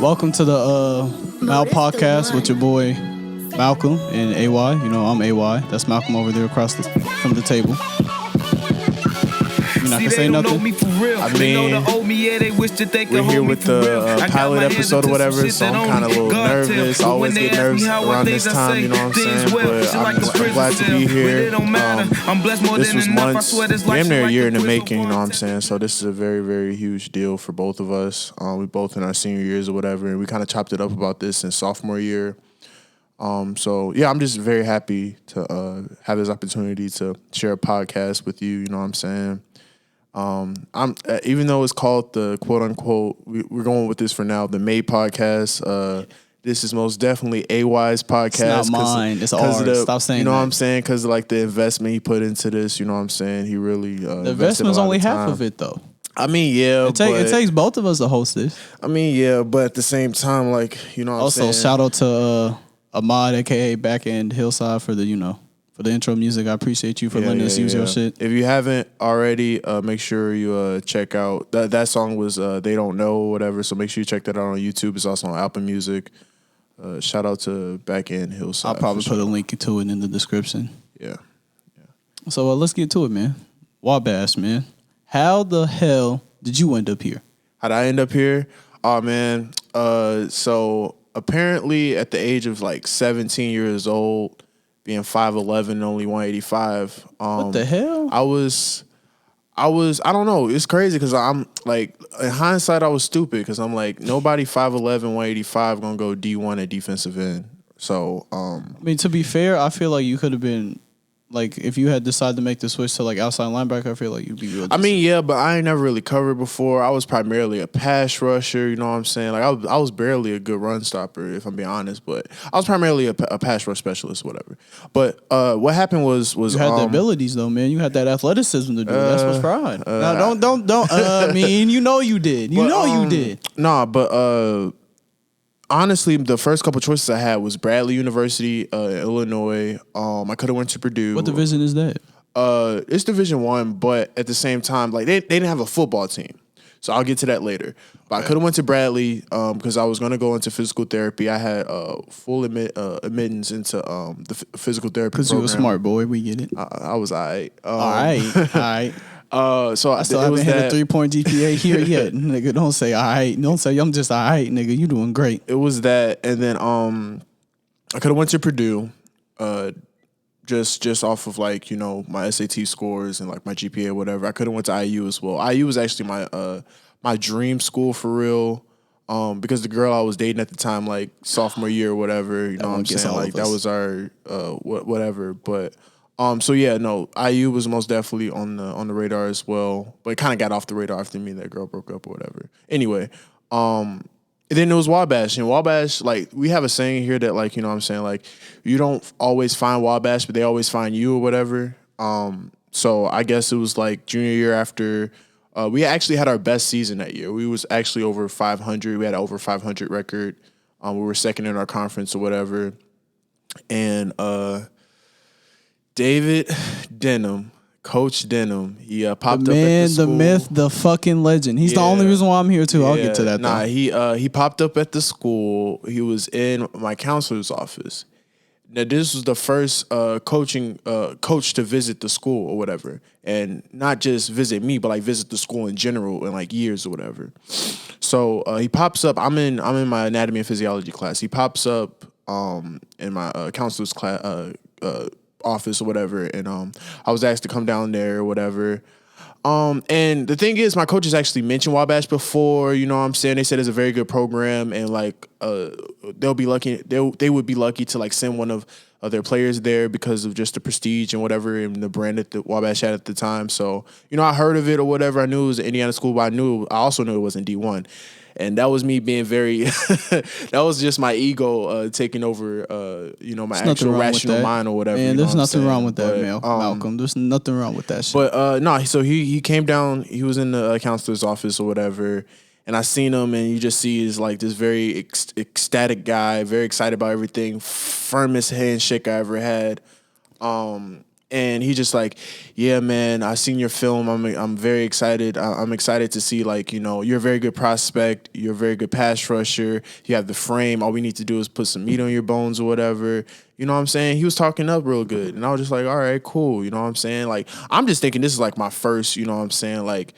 Welcome to the Mal podcast with your boy Malcolm and AY. You know, I'm AY. That's Malcolm over there across from the table. You're not gonna say nothing? I mean, we're here with the pilot episode or whatever, so I'm kind of a little nervous. I always get nervous around this time, you know what I'm saying? But I'm glad to be here. This was months, damn near a year in the making, you know what I'm saying? So this is a very, very huge deal for both of us. We both in our senior years or whatever, and we kind of chopped it up about this in sophomore year. So yeah, I'm just very happy to have this opportunity to share a podcast with you, you know what I'm saying? I'm even though it's called the quote unquote, we're going with this for now, the May podcast. This is most definitely AY's podcast. It's not mine. It's ours. Stop saying that. You know what I'm saying? Because like the investment he put into this, you know what I'm saying? He really the investment's only half of it though. I mean, yeah, it takes both of us to host this. I mean, yeah, but at the same time, like, you know what I'm saying? Also, shout out to Ahmad, aka Back End Hillside, for the for the intro music. I appreciate you for letting us use your shit. If you haven't already, make sure you check out that song was They Don't Know or whatever. So make sure you check that out on YouTube. It's also on Apple Music. Shout out to Back End Hillside. I'll probably put a link to it in the description. Yeah. So let's get to it, man. Wabash, man. How the hell did you end up here? How'd I end up here? Oh man. So apparently at the age of like 17 years old, being 5'11", and only 185. What the hell? I don't know. It's crazy because I'm like, in hindsight, I was stupid because I'm like, nobody 5'11", 185 gonna go D1 at defensive end. So, I mean, to be fair, I feel like you could have been, like, if you had decided to make the switch to like outside linebacker, I feel like you'd be real. I mean, yeah, but I ain't never really covered before. I was primarily a pass rusher, you know what I'm saying? Like, I was barely a good run stopper, if I'm being honest, but I was primarily a pass rush specialist, whatever. But what happened was you had the abilities though, man. You had that athleticism to do it. That's what's fried. No, don't. I mean, you know you did. You did. Nah, but honestly, the first couple choices I had was Bradley University, Illinois. I could have went to Purdue. What division is that? It's Division I, but at the same time, like they didn't have a football team, so I'll get to that later. But I could have went to Bradley because I was gonna go into physical therapy. I had full admittance into the physical therapy program. Because you were a smart boy, we get it. I was alright. All right. So I still haven't hit a 3-point GPA here yet, nigga. Don't say all right. Don't say I'm just all right, nigga. You doing great. It was that, and then I could have went to Purdue, just off of like my SAT scores and like my GPA or whatever. I could have went to IU as well. IU was actually my dream school for real, because the girl I was dating at the time, like sophomore year or whatever, you know what I'm saying? Like that was our whatever, but. So yeah, no, IU was most definitely on the radar as well, but it kind of got off the radar after me and that girl broke up or whatever. Anyway, and then it was Wabash, and Wabash, like we have a saying here that like, you know what I'm saying, like you don't always find Wabash, but they always find you or whatever. So I guess it was like junior year after, we actually had our best season that year. We was actually over 500. We had an over 500 record. We were second in our conference or whatever, and David Denham, Coach Denham, he popped up at the school. The myth, the fucking legend. He's the only reason why I'm here too. I'll get to that. Nah, he popped up at the school. He was in my counselor's office. Now this was the first coach to visit the school or whatever, and not just visit me, but like visit the school in general in like years or whatever. So he pops up. I'm in my anatomy and physiology class. He pops up in my counselor's class. Office or whatever, and I was asked to come down there or whatever. And the thing is, my coaches actually mentioned Wabash before, you know what I'm saying? They said it's a very good program, and like they would be lucky to like send one of their players there because of just the prestige and whatever and the brand that the Wabash had at the time. So, I heard of it or whatever. I knew it was an Indiana school, but I also knew it wasn't D1. And that was me being very, that was just my ego taking over, my actual rational mind or whatever. Man, there's nothing wrong with that, Malcolm. There's nothing wrong with that shit. But no, so he came down, he was in the counselor's office or whatever, and I seen him, and you just see he's like this very ecstatic guy, very excited about everything, firmest handshake I ever had. And he just like, yeah, man, I seen your film. I'm very excited. I'm excited to see, like, you know, you're a very good prospect. You're a very good pass rusher. You have the frame. All we need to do is put some meat on your bones or whatever. You know what I'm saying? He was talking up real good. And I was just like, all right, cool. You know what I'm saying? Like, I'm just thinking this is like my first, you know what I'm saying? Like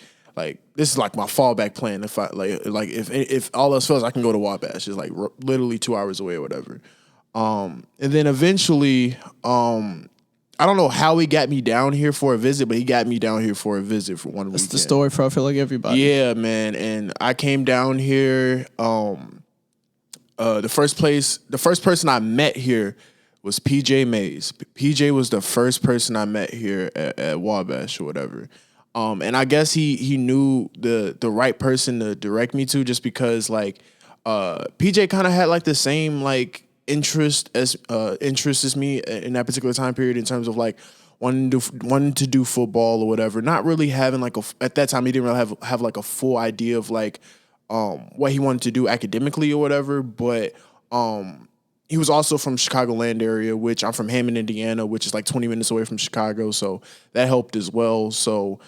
this is like my fallback plan. If I like if all else fails, I can go to Wabash. It's like literally 2 hours away or whatever. And then eventually, I don't know how he got me down here for a visit, but he got me down here for a visit for one weekend. That's the story for, I feel like, everybody. Yeah, man. And I came down here. The first person I met here was PJ Mays. PJ was the first person I met here at Wabash or whatever. And I guess he knew the right person to direct me to, just because like PJ kind of had like the same like interest as me in that particular time period, in terms of like wanting to do football or whatever. Not really having like at that time he didn't really have like a full idea of like what he wanted to do academically or whatever. But he was also from Chicagoland area, which I'm from Hammond, Indiana, which is like 20 minutes away from Chicago, so that helped as well. So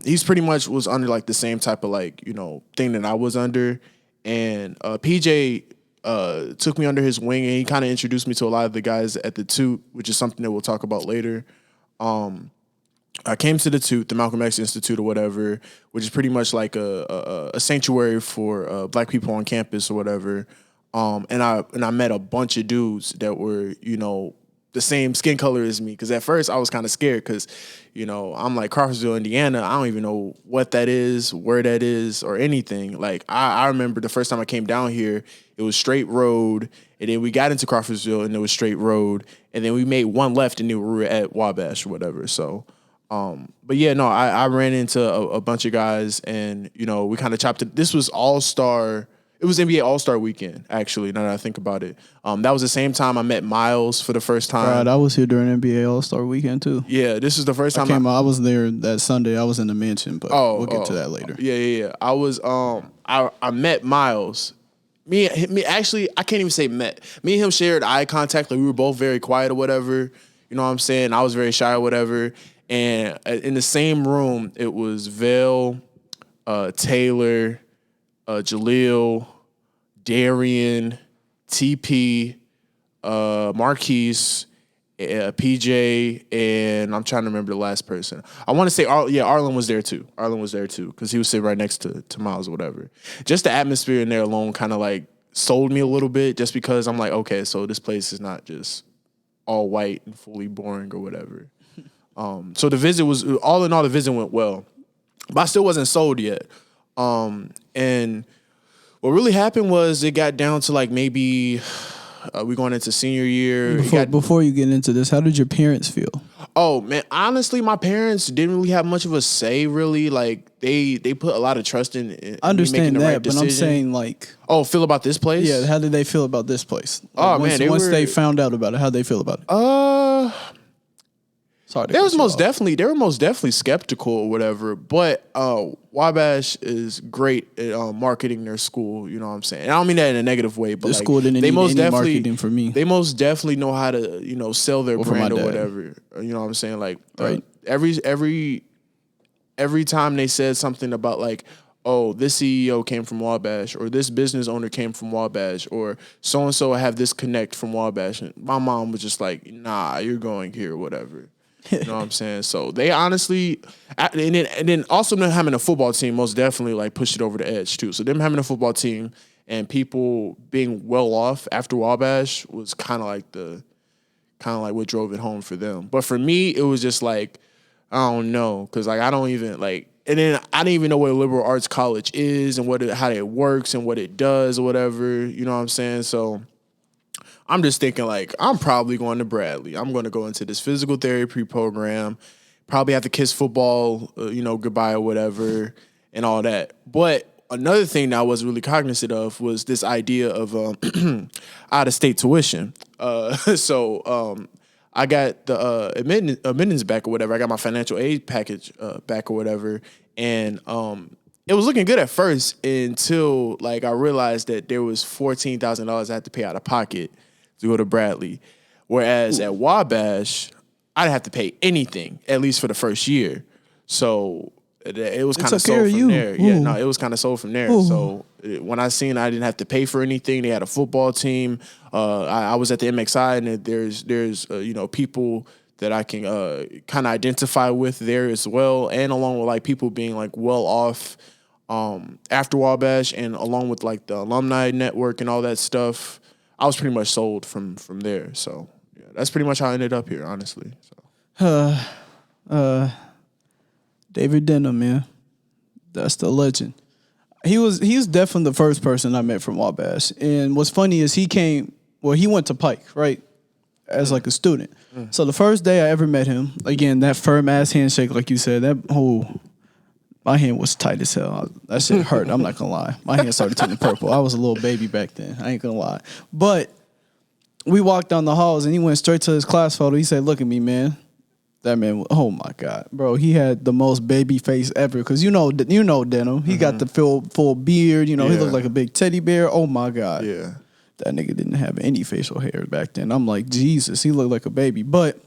he's pretty much was under like the same type of like, you know, thing that I was under. And PJ took me under his wing, and he kind of introduced me to a lot of the guys at the Toot, which is something that we'll talk about later. I came to the Toot, the Malcolm X Institute or whatever, which is pretty much like a sanctuary for Black people on campus or whatever. And I met a bunch of dudes that were, you know, the same skin color as me. Because at first I was kind of scared, because, you know, I'm like, Crawfordsville, Indiana, I don't even know what that is, where that is, or anything. Like, I remember the first time I came down here, it was straight road. And then we got into Crawfordsville, and it was straight road. And then we made one left, and then we were at Wabash or whatever. So, but yeah, no, I ran into a bunch of guys, and, you know, we kind of chopped it. This was All-Star. It was NBA All-Star weekend, actually, now that I think about it. That was the same time I met Miles for the first time. Right, I was here during NBA All-Star weekend, too. Yeah, this is the first time I was there that Sunday. I was in the mansion, but we'll get to that later. Yeah. I was, I met Miles. Me, actually, I can't even say met. Me and him shared eye contact. Like, we were both very quiet or whatever. You know what I'm saying? I was very shy or whatever. And in the same room, it was Vale, Taylor, Jaleel, Darian, TP, Marquise, PJ, and I'm trying to remember the last person. I want to say, Arlen was there too. Arlen was there too, because he was sitting right next to Miles or whatever. Just the atmosphere in there alone kind of like sold me a little bit, just because I'm like, okay, so this place is not just all white and fully boring or whatever. So the visit was, all in all, the visit went well, but I still wasn't sold yet. And what really happened was it got down to like maybe we going into senior year. Before you get into this, how did your parents feel? Oh man, honestly, my parents didn't really have much of a say. Really, like they put a lot of trust in I understand making the that, right but decision. I'm saying like, feel about this place? Yeah, how did they feel about this place? Like, once they found out about it, how did they feel about it? They were most definitely skeptical or whatever, but Wabash is great at marketing their school. You know what I'm saying? And I don't mean that in a negative way, but the school didn't need any marketing for me. They most definitely know how to, you know, sell their brand or whatever. You know what I'm saying? Like, right. Every time they said something about like, oh, this CEO came from Wabash, or this business owner came from Wabash, or so and so have this connect from Wabash, and my mom was just like, nah, you're going here, whatever. You know what I'm saying? So they honestly, and then also them having a football team most definitely like pushed it over the edge too. So them having a football team and people being well off after Wabash was kind of like what drove it home for them. But for me, it was just like, I don't know, because like I don't even like, and then I didn't even know what a liberal arts college is and how it works and what it does or whatever. You know what I'm saying? So I'm just thinking like, I'm probably going to Bradley. I'm going to go into this physical therapy program, probably have to kiss football, goodbye or whatever and all that. But another thing that I wasn't really cognizant of was this idea of out-of-state tuition. So I got the admittance back or whatever. I got my financial aid package back or whatever. And it was looking good at first until like I realized that there was $14,000 I had to pay out of pocket to go to Bradley. Whereas at Wabash, I didn't have to pay anything, at least for the first year. So it was kind of sold from there. Ooh. Yeah, no, it was kind of sold from there. Ooh. So when I seen I didn't have to pay for anything, they had a football team. I was at the MXI, and there's people that I can kind of identify with there as well, and along with like people being like well off after Wabash, and along with like the alumni network and all that stuff. I was pretty much sold from there. So yeah, that's pretty much how I ended up here, honestly. So. David Denham, man. That's the legend. He was definitely the first person I met from Wabash. And what's funny is he went to Pike, right? As like a student. So the first day I ever met him, again, that firm ass handshake, like you said, my hand was tight as hell. That shit hurt. I'm not gonna lie. My hand started turning purple. I was a little baby back then. I ain't gonna lie. But we walked down the halls and he went straight to his class photo. He said, "Look at me, man." That man, oh my God, bro, he had the most baby face ever. Cause you know Denham. He got the full beard. He looked like a big teddy bear. Oh my God. Yeah. That nigga didn't have any facial hair back then. I'm like, Jesus, he looked like a baby. But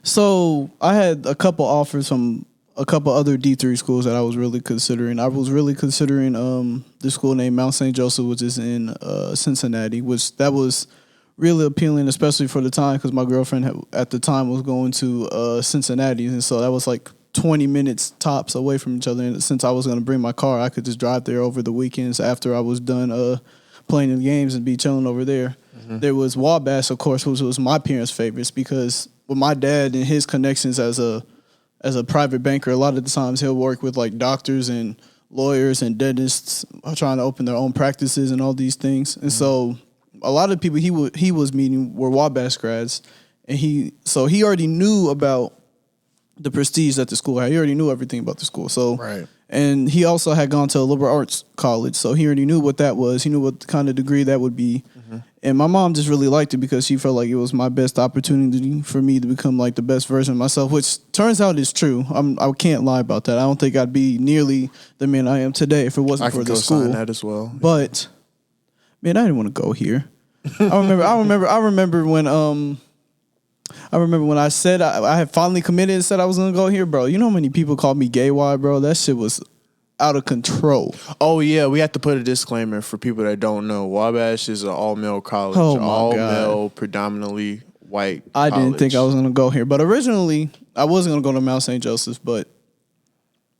so I had a couple offers from a couple other D3 schools that I was really considering. I was really considering this school named Mount St. Joseph, which is in Cincinnati, which that was really appealing, especially for the time, because my girlfriend at the time was going to Cincinnati, and so that was like 20 minutes tops away from each other. And since I was going to bring my car, I could just drive there over the weekends after I was done playing in the games and be chilling over there. Mm-hmm. There was Wabash, of course, which was my parents' favorites, because with my dad and his connections as a private banker, a lot of the times he'll work with like doctors and lawyers and dentists trying to open their own practices and all these things. And so a lot of people he was meeting were Wabash grads, and he already knew about the prestige that the school had. He already knew everything about the school. So right. And he also had gone to a liberal arts college, so he already knew what that was. He knew what kind of degree that would be. Mm-hmm. And my mom just really liked it because she felt like it was my best opportunity for me to become like the best version of myself, which turns out is true. I can't lie about that. I don't think I'd be nearly the man I am today if it wasn't for the school. I can co-sign that as well. But man, I didn't want to go here. I remember when I said I had finally committed and said I was gonna go here, bro. You know how many people called me gay wide, bro? That shit was out of control. Oh yeah, we have to put a disclaimer for people that don't know. Wabash is an all-male college, all-male, predominantly white I college. didn't think I was gonna go here, but originally I was gonna go to Mount St. Joseph's, but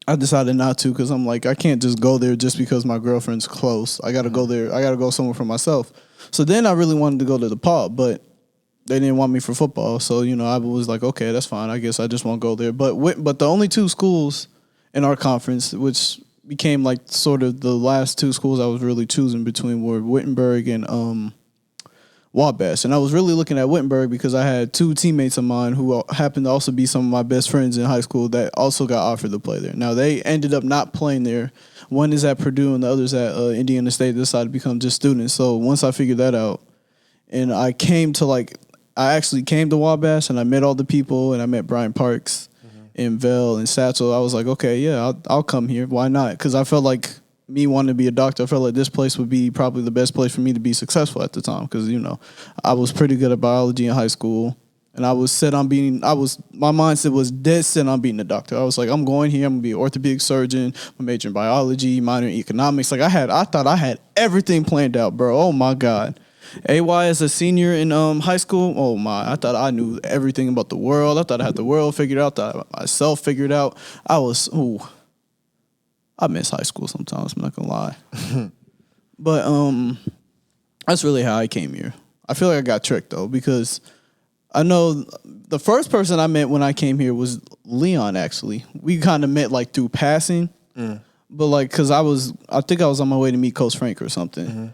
I decided not to because I'm like, I can't just go there just because my girlfriend's close. I gotta go there. I gotta go somewhere for myself. So then I really wanted to go to the pub, but they didn't want me for football. So, I was like, okay, that's fine. I guess I just won't go there. But the only two schools in our conference, which became like sort of the last two schools I was really choosing between, were Wittenberg and Wabash. And I was really looking at Wittenberg because I had two teammates of mine who happened to also be some of my best friends in high school that also got offered to play there. Now, they ended up not playing there. One is at Purdue and the other's at Indiana State. They decided to become just students. So once I figured that out, and I actually came to Wabash and I met all the people and I met Brian Parks and Vel and Satchel. I was like, okay, yeah, I'll come here. Why not? Because I felt like me wanting to be a doctor, I felt like this place would be probably the best place for me to be successful at the time. Because, I was pretty good at biology in high school. And I was set on my mindset was dead set on being a doctor. I was like, I'm going here. I'm going to be an orthopedic surgeon. I'm majoring in biology, minor in economics. Like I thought I had everything planned out, bro. Oh my God. AY as a senior in high school, oh my, I thought I knew everything about the world. I thought I had the world figured out, I thought myself figured out. I miss high school sometimes, I'm not gonna lie. But that's really how I came here. I feel like I got tricked though, because I know the first person I met when I came here was Leon, actually. We kind of met like through passing, but like, cause I think I was on my way to meet Coach Frank or something. Mm-hmm.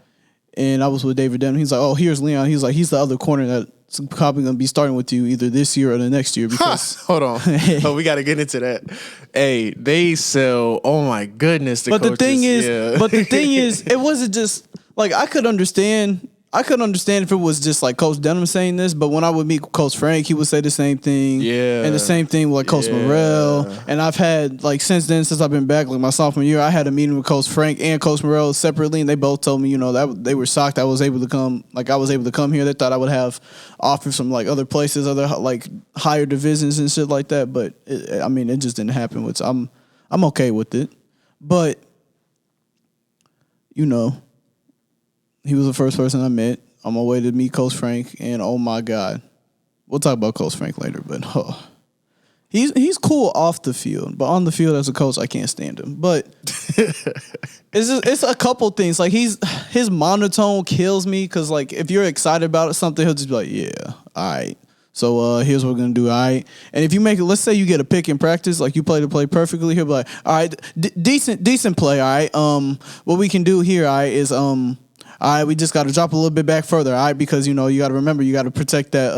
And I was with David Denham. He's like, oh, here's Leon. He's like, he's the other corner that's probably going to be starting with you either this year or the next year. Because hold on. Oh, we got to get into that. Hey, they sell, oh my goodness. But the thing is, it wasn't just, like, I could understand I could understand if it was just like Coach Denham saying this, but when I would meet Coach Frank, he would say the same thing. Yeah. And the same thing with like Coach Morrell. And I've had like since I've been back, like my sophomore year, I had a meeting with Coach Frank and Coach Morrell separately, and they both told me, you know, that they were shocked I was able to come. Like I was able to come here. They thought I would have offers from like other places, other like higher divisions and shit like that. But it just didn't happen. Which I'm okay with it. But you know. He was the first person I met. On my way to meet Coach Frank, and oh my God, we'll talk about Coach Frank later. But he's cool off the field, but on the field as a coach, I can't stand him. But it's a couple things. Like his monotone kills me because like if you're excited about something, he'll just be like, yeah, all right. So here's what we're gonna do, all right. And if you make it, let's say you get a pick in practice, like you play the play perfectly, he'll be like, all right, decent play, all right. What we can do here, all right, is all right, we just got to drop a little bit back further, all right, because, you know, you got to remember you got to protect that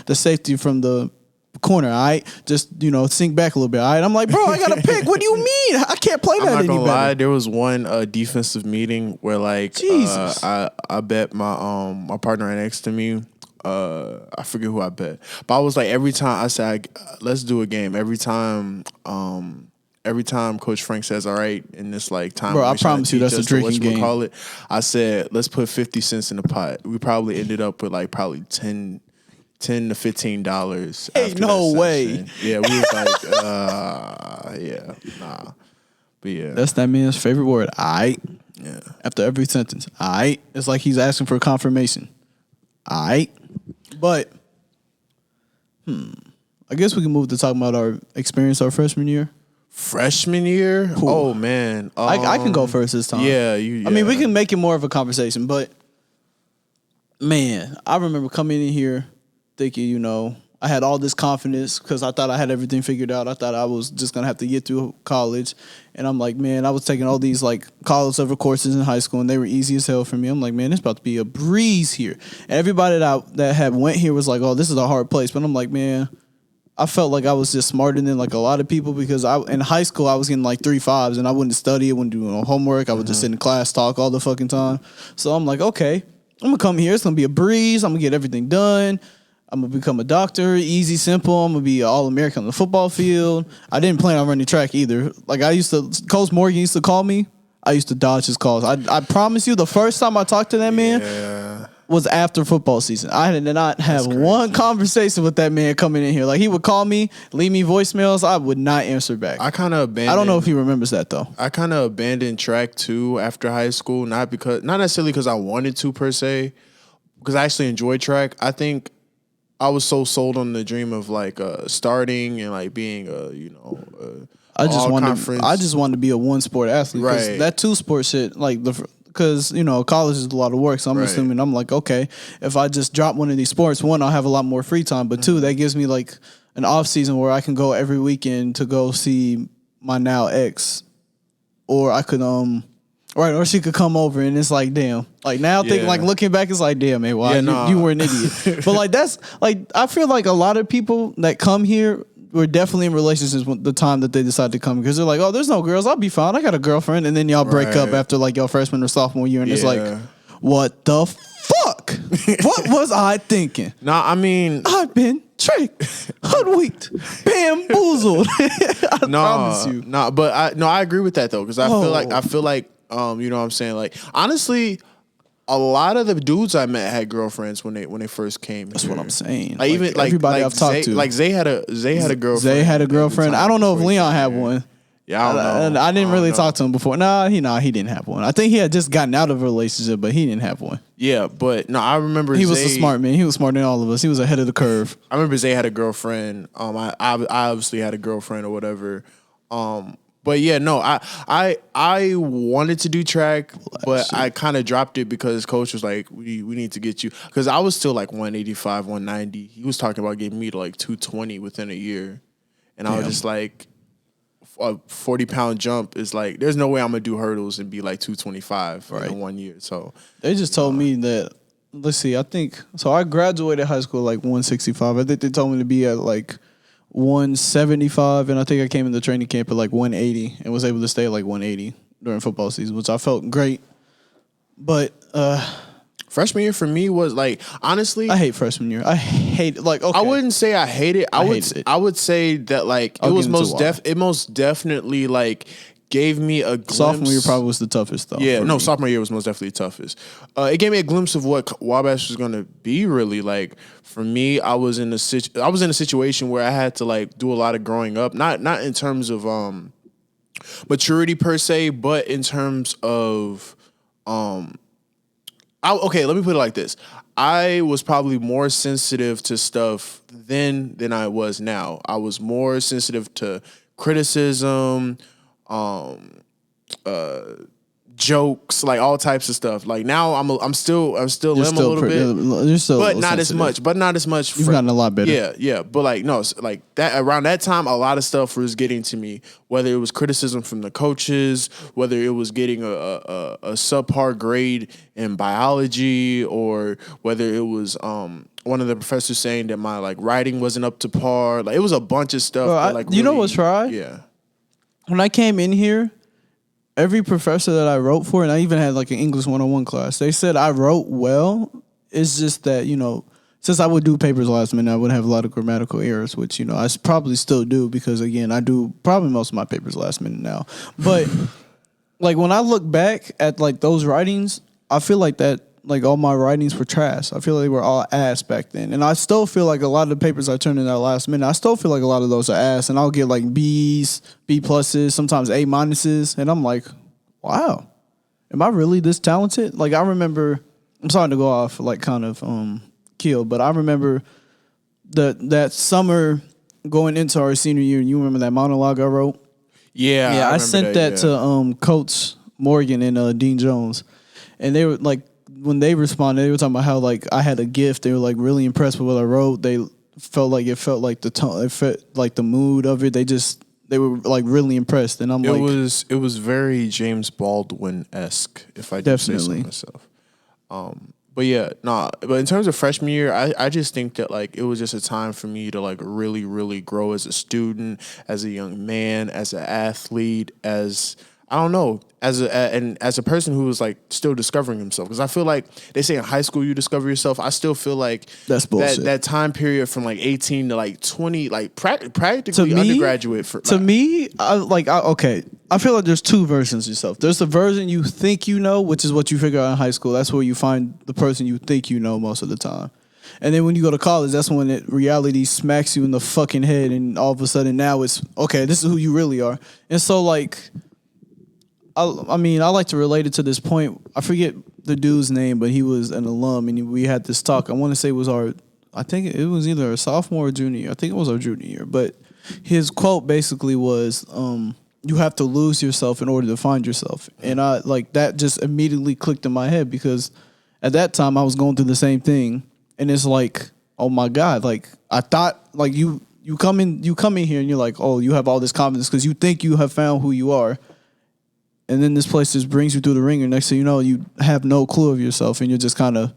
the safety from the corner, all right? Just, you know, sink back a little bit, all right? I'm like, bro, I got to pick. What do you mean? I can't play that anymore. I'm not going to lie. There was one defensive meeting where, like, Jesus. I bet my partner right next to me, I forget who I bet. But I was like, every time I said, let's do a game. Every time Coach Frank says, all right, in this like time. Bro, I promise you that's a drinking game. Call it. I said, let's put 50 cents in the pot. We probably ended up with like probably $10 to $15. Hey, no way. Yeah, we was like, yeah, nah. But yeah. That's that man's favorite word. All right. Yeah. After every sentence. All right. It's like he's asking for confirmation. All right. But, I guess we can move to talking about our experience our freshman year. Freshman year? Ooh. Oh, man. I can go first this time. Yeah, I mean, we can make it more of a conversation, but, man, I remember coming in here thinking, you know, I had all this confidence because I thought I had everything figured out. I thought I was just going to have to get through college. And I'm like, man, I was taking all these, like, college level courses in high school, and they were easy as hell for me. I'm like, man, it's about to be a breeze here. And everybody that had went here was like, oh, this is a hard place. But I'm like, man, I felt like I was just smarter than like a lot of people because in high school I was getting like 3.5s and I wouldn't study, I wouldn't do no homework. I would just sit in class, talk all the fucking time. So I'm like, okay, I'm gonna come here. It's gonna be a breeze. I'm gonna get everything done. I'm gonna become a doctor, easy, simple. I'm gonna be an All-American on the football field. I didn't plan on running track either. Like Coach Morgan used to call me. I used to dodge his calls. I promise you, the first time I talked to that man was after football season. I did not have one conversation with that man coming in here. Like, he would call me, leave me voicemails. I would not answer back. I kind of abandoned. I don't know if he remembers that, though. I kind of abandoned track, too, after high school. Not necessarily because I wanted to, per se, because I actually enjoyed track. I think I was so sold on the dream of, like, starting and, like, being I just wanted to be a one-sport athlete. Right. That two-sport shit, like, because, you know, college is a lot of work. So I'm assuming, I'm like, okay, if I just drop one of these sports, one, I'll have a lot more free time. But two, that gives me like an off season where I can go every weekend to go see my now ex. Or I could, or she could come over and it's like, damn. Like now thinking, like looking back, it's like, damn, man, you were an idiot. But like, that's like, I feel like a lot of people that come here were definitely in relationships with the time that they decided to come because they're like, oh, there's no girls. I'll be fine. I got a girlfriend. And then y'all break up after like your freshman or sophomore year. And it's like, what the fuck? What was I thinking? Nah, I mean, I've been tricked, hoodwinked, bamboozled. I promise you. Nah, but I agree with that though. Cause I feel like, you know what I'm saying? Like, honestly, a lot of the dudes I met had girlfriends when they first came. That's what I'm saying. Like even like everybody I've talked to. Like Zay had a girlfriend. Zay had a girlfriend. I don't know if Leon had one. Yeah, I don't know. I didn't really talk to him before. He didn't have one. I think he had just gotten out of a relationship, but he didn't have one. Yeah, but no, I remember he was a smart man. He was smarter than all of us. He was ahead of the curve. I remember Zay had a girlfriend. I obviously had a girlfriend or whatever. But yeah, no, I wanted to do track, but I kind of dropped it because coach was like, we need to get you. Because I was still like 185, 190. He was talking about getting me to like 220 within a year. And I was just like, a 40-pound jump is like, there's no way I'm going to do hurdles and be like 225 in 1 year. So they just told me that, let's see, I think, so I graduated high school like 165. I think they told me to be at like 175, and I think I came into training camp at like 180 and was able to stay at like 180 during football season, which I felt great. But Freshman year for me was like, honestly, I hate freshman year. I hate like okay. I wouldn't say I hate it. hated it. I would say that like I'll get into why. it most definitely like gave me a glimpse. Sophomore year probably was the toughest though. Yeah, for no, me. sophomore year was most definitely toughest. It gave me a glimpse of what Wabash was gonna be really like. For me, I was in a situation where I had to like do a lot of growing up, not in terms of maturity per se, but in terms of okay, let me put it like this. I was probably more sensitive to stuff then than I was now. I was more sensitive to criticism, jokes, like all types of stuff. Like now I'm still You're am a still little bit, You're still, but not as sensitive. much. But not as much. You've gotten a lot better. Yeah. But like no, like that around that time, a lot of stuff was getting to me. Whether it was criticism from the coaches, whether it was getting a subpar grade in biology, or whether it was one of the professors saying that my like writing wasn't up to par. Like it was a bunch of stuff. Bro, that, like you know really- what's right? Yeah. When I came in here, every professor that I wrote for, and I even had like an English 101 class, they said I wrote well. It's just that, since I would do papers last minute, I would have a lot of grammatical errors, which, I probably still do because, again, I do probably most of my papers last minute now. But, like, when I look back at, like, those writings, I feel like that, like, all my writings were trash. I feel like they were all ass back then. And I still feel like a lot of the papers I turned in that last minute, I still feel like a lot of those are ass. And I'll get, like, B's, B pluses, sometimes A minuses. And I'm like, wow, am I really this talented? Like, I remember, I'm sorry to go off, like, kind of kill, but I remember that summer going into our senior year, and you remember that monologue I wrote? Yeah, I sent that to Coach Morgan and Dean Jones, and they were like, when they responded, they were talking about how like I had a gift. They were like really impressed with what I wrote. They felt like the tone, it felt like the mood of it. They were like really impressed, and it was very James Baldwin-esque, if I do say so myself. But yeah, but in terms of freshman year, I just think that like it was just a time for me to like really, really grow as a student, as a young man, as an athlete, as I don't know, as a person who was like still discovering himself. Because I feel like they say in high school you discover yourself. I still feel like that's bullshit. That time period from like 18 to like 20, like practically undergraduate. Me, I feel like there's two versions of yourself. There's the version you think you know, which is what you figure out in high school. That's where you find the person you think you know most of the time. And then when you go to college, that's when reality smacks you in the fucking head, and all of a sudden now it's, okay, this is who you really are. And so like, I like to relate it to this point. I forget the dude's name, but he was an alum, and we had this talk. I want to say it was I think it was either a sophomore or junior year. I think it was our junior year. But his quote basically was, you have to lose yourself in order to find yourself. And I like that just immediately clicked in my head because at that time I was going through the same thing. And it's like, oh my God, like I thought like you come in here and you're like, oh, you have all this confidence because you think you have found who you are. And then this place just brings you through the ringer. Next thing you know, you have no clue of yourself, and you're just kind of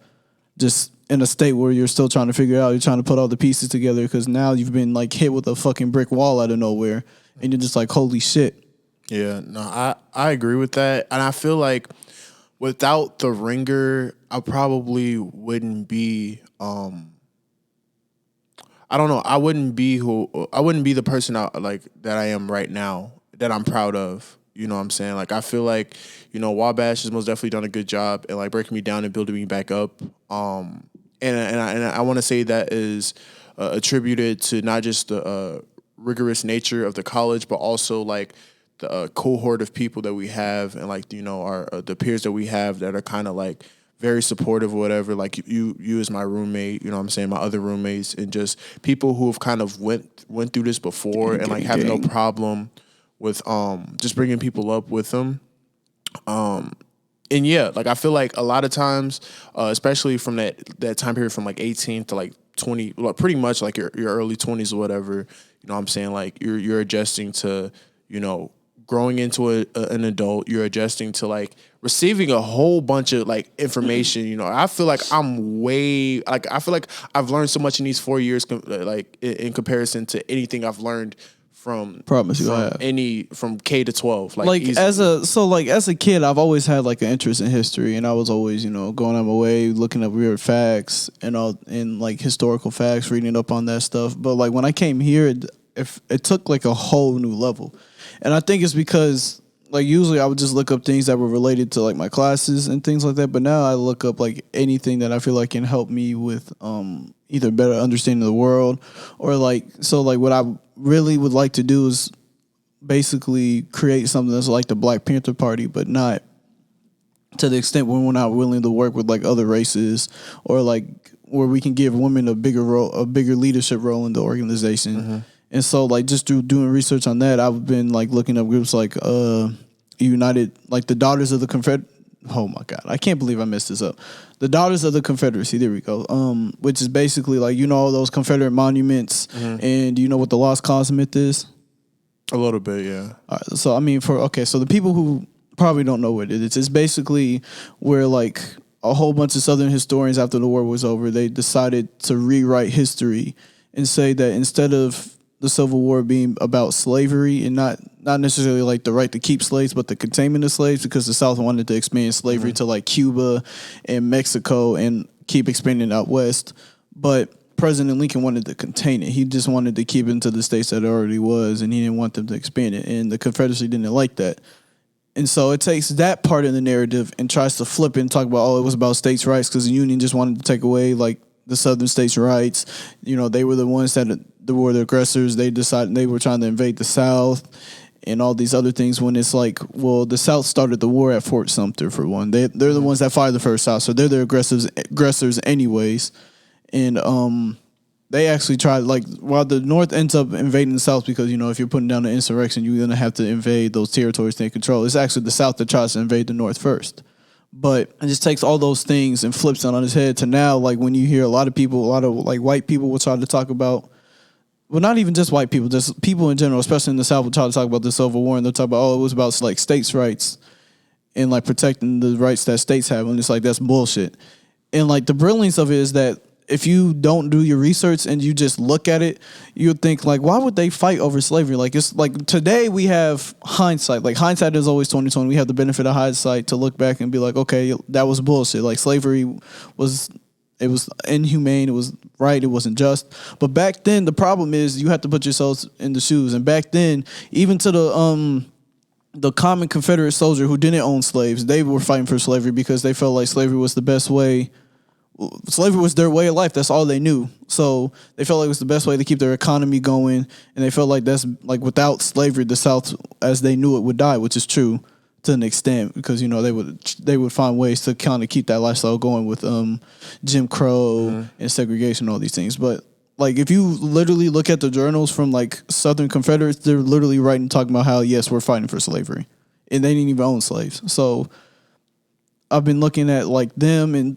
just in a state where you're still trying to figure it out. You're trying to put all the pieces together because now you've been like hit with a fucking brick wall out of nowhere, and you're just like, holy shit. Yeah, no, I agree with that, and I feel like without the ringer, I probably wouldn't be. I don't know. I wouldn't be the person that I am right now, that I'm proud of. You know what I'm saying? Like, I feel like, Wabash has most definitely done a good job at like breaking me down and building me back up. And I want to say that is attributed to not just the rigorous nature of the college, but also like the cohort of people that we have, and like our the peers that we have that are kind of like very supportive or whatever. Like you as my roommate, you know what I'm saying, my other roommates, and just people who have kind of went through this before and like have no problem with just bringing people up with them. And yeah, like I feel like a lot of times, especially from that time period from like 18 to like 20, well, pretty much like your early 20s or whatever, you know what I'm saying? Like you're adjusting to, growing into an adult, you're adjusting to like receiving a whole bunch of like information. I feel like I feel like I've learned so much in these 4 years, like in comparison to anything I've learned Promise you I have. from K to 12. Like easily. as a kid, I've always had like an interest in history, and I was always going out my way looking up weird facts and like historical facts, reading up on that stuff. But like when I came here, it took like a whole new level, and I think it's because like usually I would just look up things that were related to like my classes and things like that. But now I look up like anything that I feel like can help me with either better understanding of the world or like what I really would like to do is basically create something that's like the Black Panther Party, but not to the extent where we're not willing to work with like other races or like where we can give women a bigger leadership role in the organization. Mm-hmm. And so like just through doing research on that, I've been like looking up groups like United, like the Daughters of the Confederacy. Oh my God, I can't believe I messed this up. The Daughters of the Confederacy, there we go. Which is basically like all those Confederate monuments, mm-hmm. and do you know what the Lost Cause myth is? A little bit, yeah. All right, so I mean, so the people who probably don't know what it is, it's basically where like a whole bunch of Southern historians after the war was over, they decided to rewrite history and say that instead of the Civil War being about slavery and not necessarily like the right to keep slaves, but the containment of slaves, because the South wanted to expand slavery mm-hmm. to like Cuba and Mexico and keep expanding out west. But President Lincoln wanted to contain it. He just wanted to keep it to the states that it already was, and he didn't want them to expand it. And the Confederacy didn't like that. And so it takes that part of the narrative and tries to flip it and talk about, it was about states' rights because the Union just wanted to take away like the Southern states' rights. They were the ones that were the aggressors. They decided they were trying to invade the South and all these other things, when it's like, well, the South started the war at Fort Sumter for one. They're the ones that fired the first South, so they're the aggressors anyways. And they actually tried, like, while the North ends up invading the South because, if you're putting down an insurrection, you're going to have to invade those territories to take control. It's actually the South that tries to invade the North first. But it just takes all those things and flips it on his head to now, like, when you hear a lot of like white people will try to talk about, well, not even just white people, just people in general, especially in the South, will try to talk about the Civil War, and they'll talk about, it was about like states' rights and like protecting the rights that states have, and it's like, that's bullshit. And like the brilliance of it is that if you don't do your research and you just look at it, you'd think like, why would they fight over slavery? Like, it's like today we have hindsight. Like, hindsight is always 20/20. We have the benefit of hindsight to look back and be like, okay, that was bullshit. Like, slavery was inhumane. It was right. It wasn't just. But back then, the problem is you have to put yourselves in the shoes. And back then, even to the common Confederate soldier who didn't own slaves, they were fighting for slavery because they felt like slavery was the best way. Slavery was their way of life. That's all they knew. So they felt like it was the best way to keep their economy going. And they felt like that's like, without slavery, the South, as they knew it, would die, which is true to an extent, because, they would find ways to kind of keep that lifestyle going with Jim Crow mm-hmm. and segregation, all these things. But like, if you literally look at the journals from like Southern Confederates, they're literally writing, talking about how, yes, we're fighting for slavery. And they didn't even own slaves. So I've been looking at like them and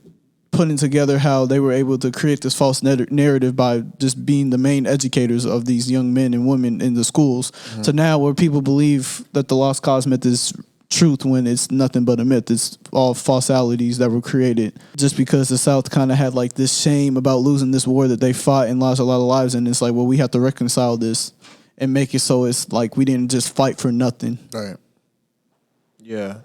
putting together how they were able to create this false narrative by just being the main educators of these young men and women in the schools mm-hmm. to now where people believe that the Lost Cause myth is truth when it's nothing but a myth. It's all falsalities that were created just because the South kind of had like this shame about losing this war that they fought and lost a lot of lives. And it's like, well, we have to reconcile this and make it so it's like we didn't just fight for nothing. Right. Yeah.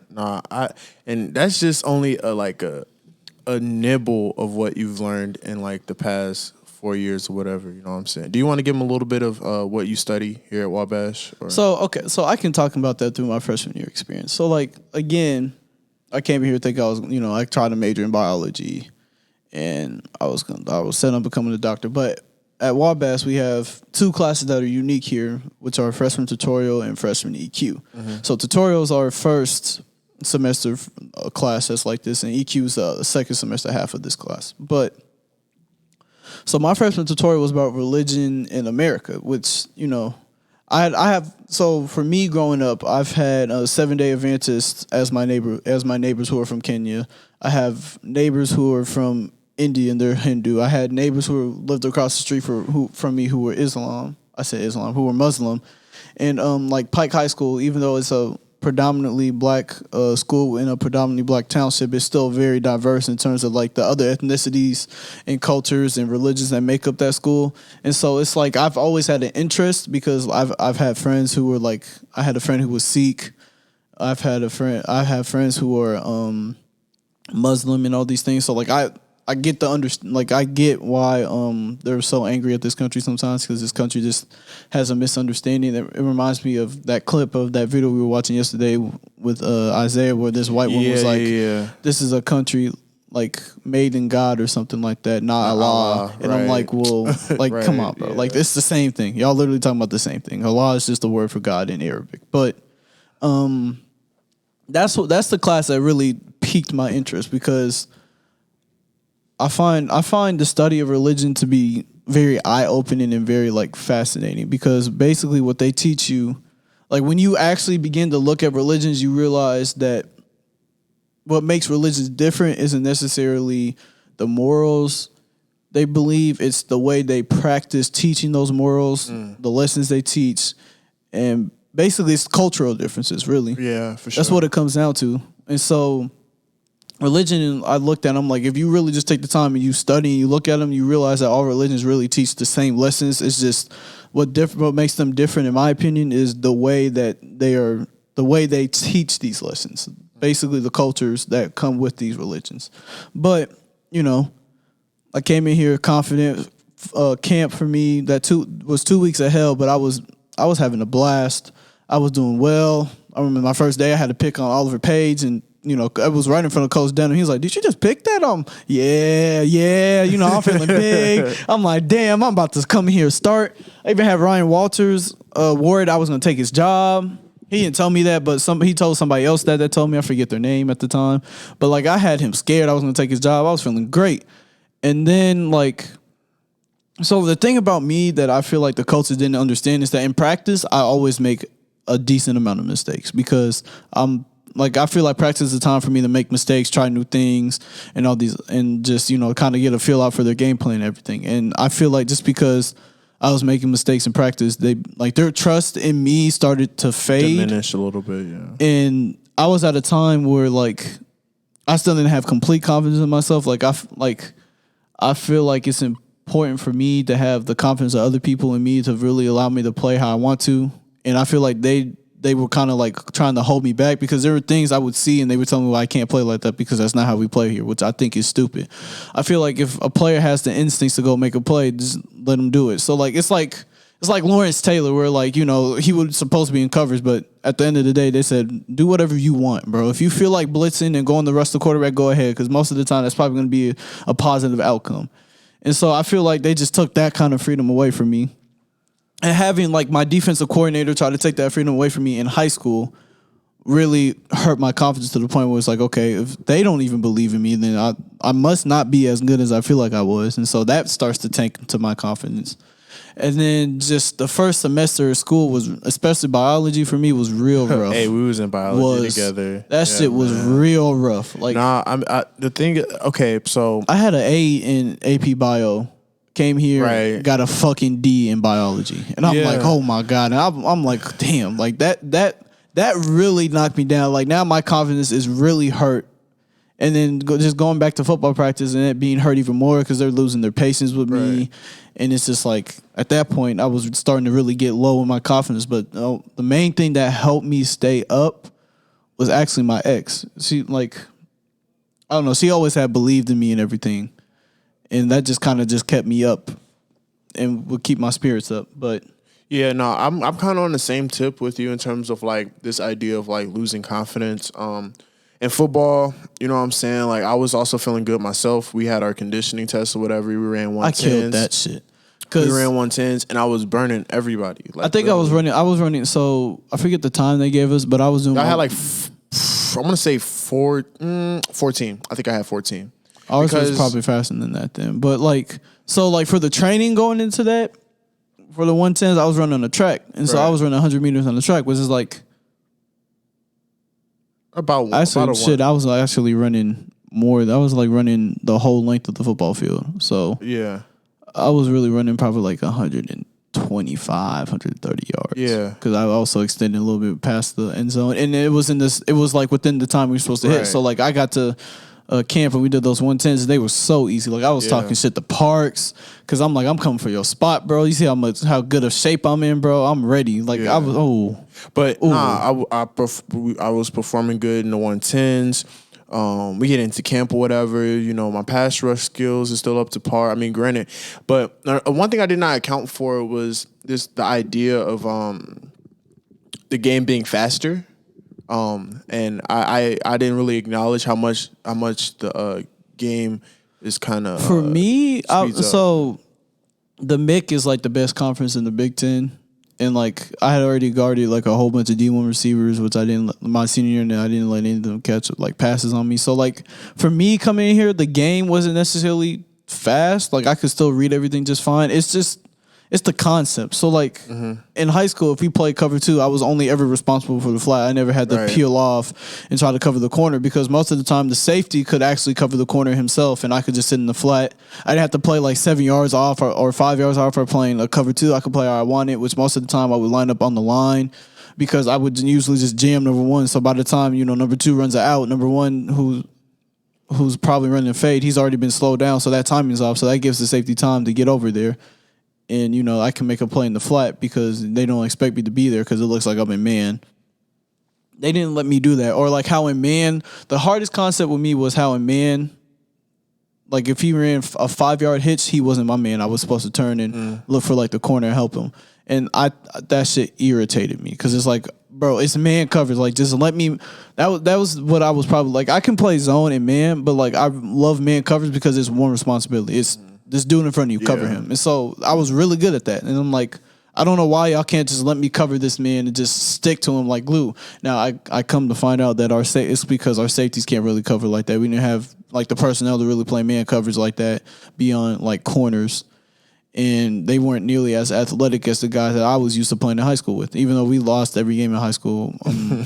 And that's just only a nibble of what you've learned in like the past 4 years or whatever, you know what I'm saying? Do you want to give them a little bit of what you study here at Wabash? Or? So I can talk about that through my freshman year experience. So like, again, I came here thinking I tried to major in biology and I was set on becoming a doctor. But at Wabash, we have two classes that are unique here, which are freshman tutorial and freshman EQ. Mm-hmm. So tutorial is our first semester class that's like this, and EQ is the second semester half of this class. But so my freshman tutorial was about religion in America, which I have. So for me growing up, I've had a Seventh-day Adventists as my neighbors who are from Kenya. I have neighbors who are from India and they're Hindu. I had neighbors who lived across the street from me who were Islam. I said Islam, who were Muslim, and like Pike High School, even though it's a predominantly black school in a predominantly black township, it's still very diverse in terms of like the other ethnicities and cultures and religions that make up that school. And so it's like I've always had an interest because I've had friends who were like, I had a friend who was Sikh. I have friends who are Muslim and all these things. So like I get I get why they're so angry at this country sometimes, because this country just has a misunderstanding. It reminds me of that clip of that video we were watching yesterday with Isaiah, where this white woman was like, "This is a country like made in God or something like that, not Allah." And I'm like, well, like, right, come on, bro. Yeah. Like, it's the same thing. Y'all literally talking about the same thing. Allah is just a word for God in Arabic. But that's the class that really piqued my interest, because I find the study of religion to be very eye-opening and very like fascinating, because basically what they teach you, like when you actually begin to look at religions, you realize that what makes religions different isn't necessarily the morals they believe, it's the way they practice teaching those morals, the lessons they teach, and basically it's cultural differences, really. Yeah, for sure. That's what it comes down to. And so religion, I looked at them like, if you really just take the time and you study and you look at them, you realize that all religions really teach the same lessons. It's just what makes them different, in my opinion, is the way they teach these lessons. Basically, the cultures that come with these religions. But you know, I came in here confident. Camp for me was 2 weeks of hell, but I was having a blast. I was doing well. I remember my first day I had to pick on Oliver Page, and you know, I was right in front of Coach Denham. He was like, "Did you just pick that?" Yeah. You know, I'm feeling big. I'm like, damn, I'm about to come here start. I even had Ryan Walters worried I was going to take his job. He didn't tell me that, but he told somebody else that told me. I forget their name at the time. But like, I had him scared I was going to take his job. I was feeling great. And then like, so the thing about me that I feel like the coaches didn't understand is that in practice, I always make a decent amount of mistakes, because I feel like practice is a time for me to make mistakes, try new things, and all these, and just, you know, kind of get a feel out for their game plan and everything. And I feel like just because I was making mistakes in practice, their trust in me started to fade, diminish a little bit. Yeah. And I was at a time where like I still didn't have complete confidence in myself. I feel like it's important for me to have the confidence of other people in me to really allow me to play how I want to. And I feel like they were kind of like trying to hold me back, because there were things I would see and they would tell me, well, I can't play like that because that's not how we play here, which I think is stupid. I feel like if a player has the instincts to go make a play, just let him do it. So like, it's like Lawrence Taylor, where like, you know, he was supposed to be in coverage, but at the end of the day, they said, do whatever you want, bro. If you feel like blitzing and going the rest of the quarterback, go ahead, because most of the time that's probably going to be a positive outcome. And so I feel like they just took that kind of freedom away from me. And having like my defensive coordinator try to take that freedom away from me in high school really hurt my confidence, to the point where it's like, okay, if they don't even believe in me, then I must not be as good as I feel like I was. And so that starts to tank to my confidence. And then just the first semester of school was, especially biology for me, was real rough. Hey, we was in biology together. That shit was real rough. Like, the thing. Okay, so I had an A in AP Bio. Came here, got a fucking D in biology, and I'm like, oh my god, and I'm like, damn, like that really knocked me down. Like, now my confidence is really hurt, and then just going back to football practice and it being hurt even more because they're losing their patience with me, and it's just like at that point I was starting to really get low in my confidence. But the main thing that helped me stay up was actually my ex. She, like, I don't know, she always had believed in me and everything. And that just kind of just kept me up and would keep my spirits up. But yeah, no, I'm kind of on the same tip with you in terms of like this idea of like losing confidence. In football, you know what I'm saying? Like, I was also feeling good myself. We had our conditioning test or whatever. We ran 110s. I killed that shit. We ran 110s and I was burning everybody. Like, I think literally. I was running. So I forget the time they gave us, but I was doing. I had like I'm gonna say 14. I think I had 14. Ours was probably faster than that then. But like, so like for the training going into that, for the 110s, I was running on the track. And so I was running 100 meters on the track, which is like I was actually running more. I was like running the whole length of the football field. So yeah, I was really running probably like 120 125, 130 yards. Yeah. Because I also extended a little bit past the end zone. And it was like within the time we were supposed to hit. So like I got to camp and we did those 110s. They were so easy. Like I was talking shit to Parks because I'm like, I'm coming for your spot, bro. You see how good of shape I'm in, bro. I'm ready. Like I was, But nah, I was performing good in the 110s. We get into camp or whatever, you know, my pass rush skills is still up to par. I mean, granted, but one thing I did not account for was the idea of the game being faster. And I didn't really acknowledge how much the game is kind of for me. So the MIC is like the best conference in the Big Ten. And like I had already guarded like a whole bunch of D1 receivers, which I didn't my senior year, and I didn't let any of them catch like passes on me. So like for me coming in here, the game wasn't necessarily fast. Like I could still read everything just fine. It's the concept. So like in high school, if we played cover 2, I was only ever responsible for the flat. I never had to peel off and try to cover the corner because most of the time the safety could actually cover the corner himself and I could just sit in the flat. I didn't have to play like 7 yards off or 5 yards off for playing a cover 2. I could play how I wanted, which most of the time I would line up on the line because I would usually just jam number 1. So by the time, you know, number 2 runs it out, number 1 who's probably running a fade, he's already been slowed down. So that timing's off. So that gives the safety time to get over there. And, you know, I can make a play in the flat because they don't expect me to be there because it looks like I'm in man. They didn't let me do that. Or like how in man, the hardest concept with me was how in man, like if he ran a 5-yard hitch, he wasn't my man. I was supposed to turn and look for like the corner and help him. And that shit irritated me because it's like, bro, it's man coverage. Like just let me. That was what I was probably like. I can play zone and man, but like I love man coverage because it's one responsibility. It's this dude in front of you, cover him. And so I was really good at that. And I'm like, I don't know why y'all can't just let me cover this man and just stick to him like glue. Now, I come to find out that it's because our safeties can't really cover like that. We didn't have like the personnel to really play man coverage like that beyond like corners. And they weren't nearly as athletic as the guys that I was used to playing in high school with. Even though we lost every game in high school, we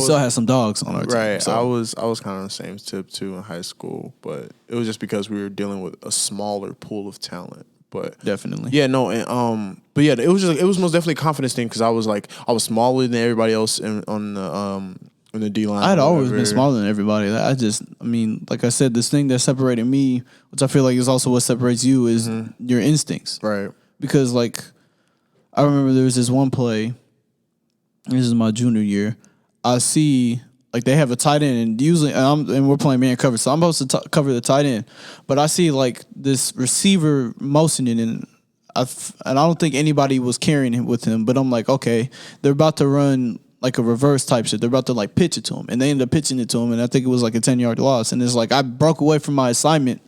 still had some dogs on our team. Right. So. I was kind of the same tip too in high school, but it was just because we were dealing with a smaller pool of talent. But definitely, yeah, no, and but yeah, it was most definitely a confidence thing because I was smaller than everybody else on the D line. I'd always been smaller than everybody. I mean, like I said, this thing that separated me, which I feel like is also what separates you, is your instincts, right? Because like I remember there was this one play. This is my junior year. I see. Like they have a tight end, and usually, and we're playing man coverage, so I'm supposed to cover the tight end. But I see like this receiver motioning, and I don't think anybody was carrying him with him. But I'm like, okay, they're about to run like a reverse type shit. They're about to like pitch it to him, and they ended up pitching it to him, and I think it was like a 10-yard loss. And it's like I broke away from my assignment,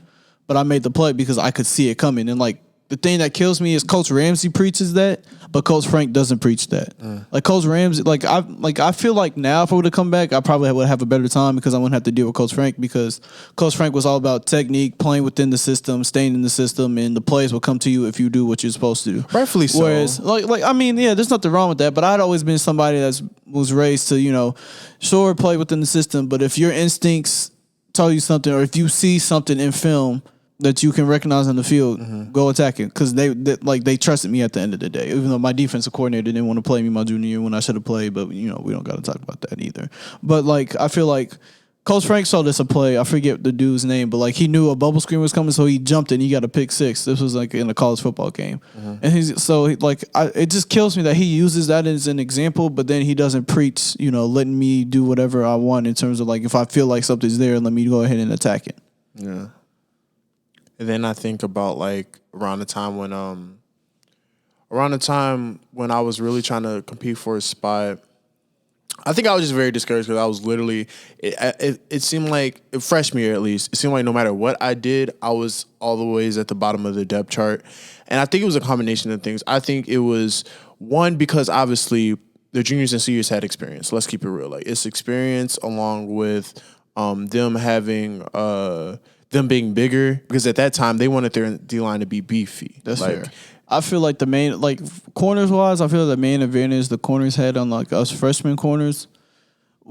but I made the play because I could see it coming. And like the thing that kills me is Coach Ramsey preaches that, but Coach Frank doesn't preach that. Like Coach Ramsey, I feel like now if I would have come back, I probably would have a better time because I wouldn't have to deal with Coach Frank because Coach Frank was all about technique, playing within the system, staying in the system, and the plays will come to you if you do what you're supposed to do. Rightfully so. Whereas, I mean, yeah, there's nothing wrong with that, but I'd always been somebody that was raised to, you know, sure, play within the system, but if your instincts tell you something or if you see something in film that you can recognize on the field, go attack it. Because they trusted me at the end of the day. Even though my defensive coordinator didn't want to play me my junior year when I should have played, but you know we don't got to talk about that either. But like I feel like Coach Frank saw this a play. I forget the dude's name, but like he knew a bubble screen was coming, so he jumped and he got a pick 6. This was like in a college football game, and it just kills me that he uses that as an example, but then he doesn't preach, you know, letting me do whatever I want in terms of like if I feel like something's there, let me go ahead and attack it. Yeah. And then I think about like around the time when I was really trying to compete for a spot, I think I was just very discouraged because I was literally it seemed like freshman year at least, it seemed like no matter what I did, I was all the ways at the bottom of the depth chart. And I think it was a combination of things. I think it was one because obviously the juniors and seniors had experience. Let's keep it real. Like it's experience along with them having them being bigger because at that time they wanted their D-line to be beefy. That's fair. I feel like the main, like corners wise, I feel the main advantage the corners had on like us freshman corners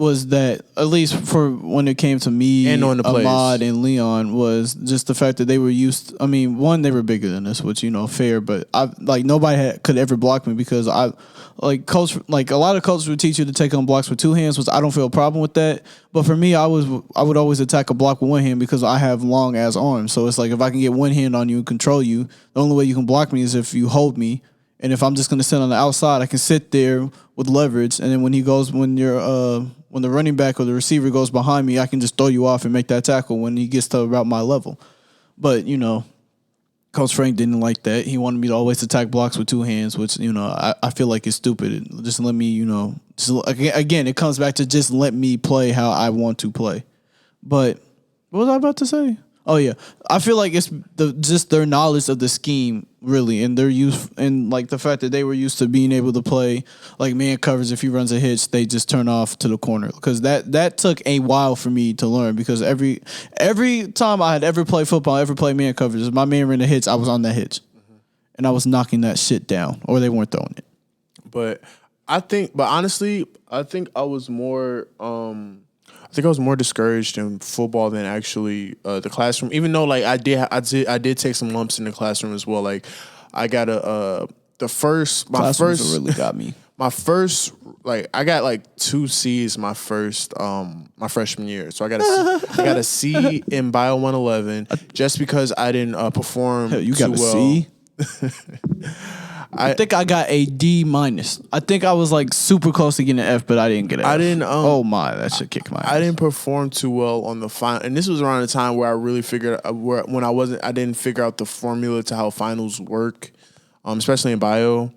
was that, at least for when it came to me, And knowing the plays. Ahmad and Leon, was just the fact that they were used. I mean, one, they were bigger than us, which fair. But nobody could ever block me because coach, like a lot of coaches would teach you to take on blocks with two hands, which I don't feel a problem with that. But for me, I would always attack a block with one hand because I have long ass arms. So it's like if I can get one hand on you and control you, the only way you can block me is if you hold me. And if I'm just gonna sit on the outside, I can sit there with leverage. And then when the running back or the receiver goes behind me, I can just throw you off and make that tackle when he gets to about my level. But Coach Frank didn't like that. He wanted me to always attack blocks with two hands, which I feel like is stupid. Just let me, again, it comes back to just let me play how I want to play. But what was I about to say? Oh yeah, I feel like it's just their knowledge of the scheme, really, and their use, and like the fact that they were used to being able to play like man covers. If he runs a hitch, they just turn off to the corner, because that took a while for me to learn, because every time I had ever played football, ever played man covers, if my man ran a hitch, I was on that hitch, and I was knocking that shit down, or they weren't throwing it. But honestly, I think I was more. I think I was more discouraged in football than actually the classroom. Even though like I did take some lumps in the classroom as well. Like I got really got me. My first, like I got like 2 C's my freshman year. So I got a C in Bio 111 just because I didn't perform. Hell, you too got a well. C? I think I got a D minus. I think I was like super close to getting an F, but I didn't get an F. I didn't. Oh my, that should kick my ass. I didn't perform too well on the final, and this was around the time where I really figured when I didn't figure out the formula to how finals work, especially in bio.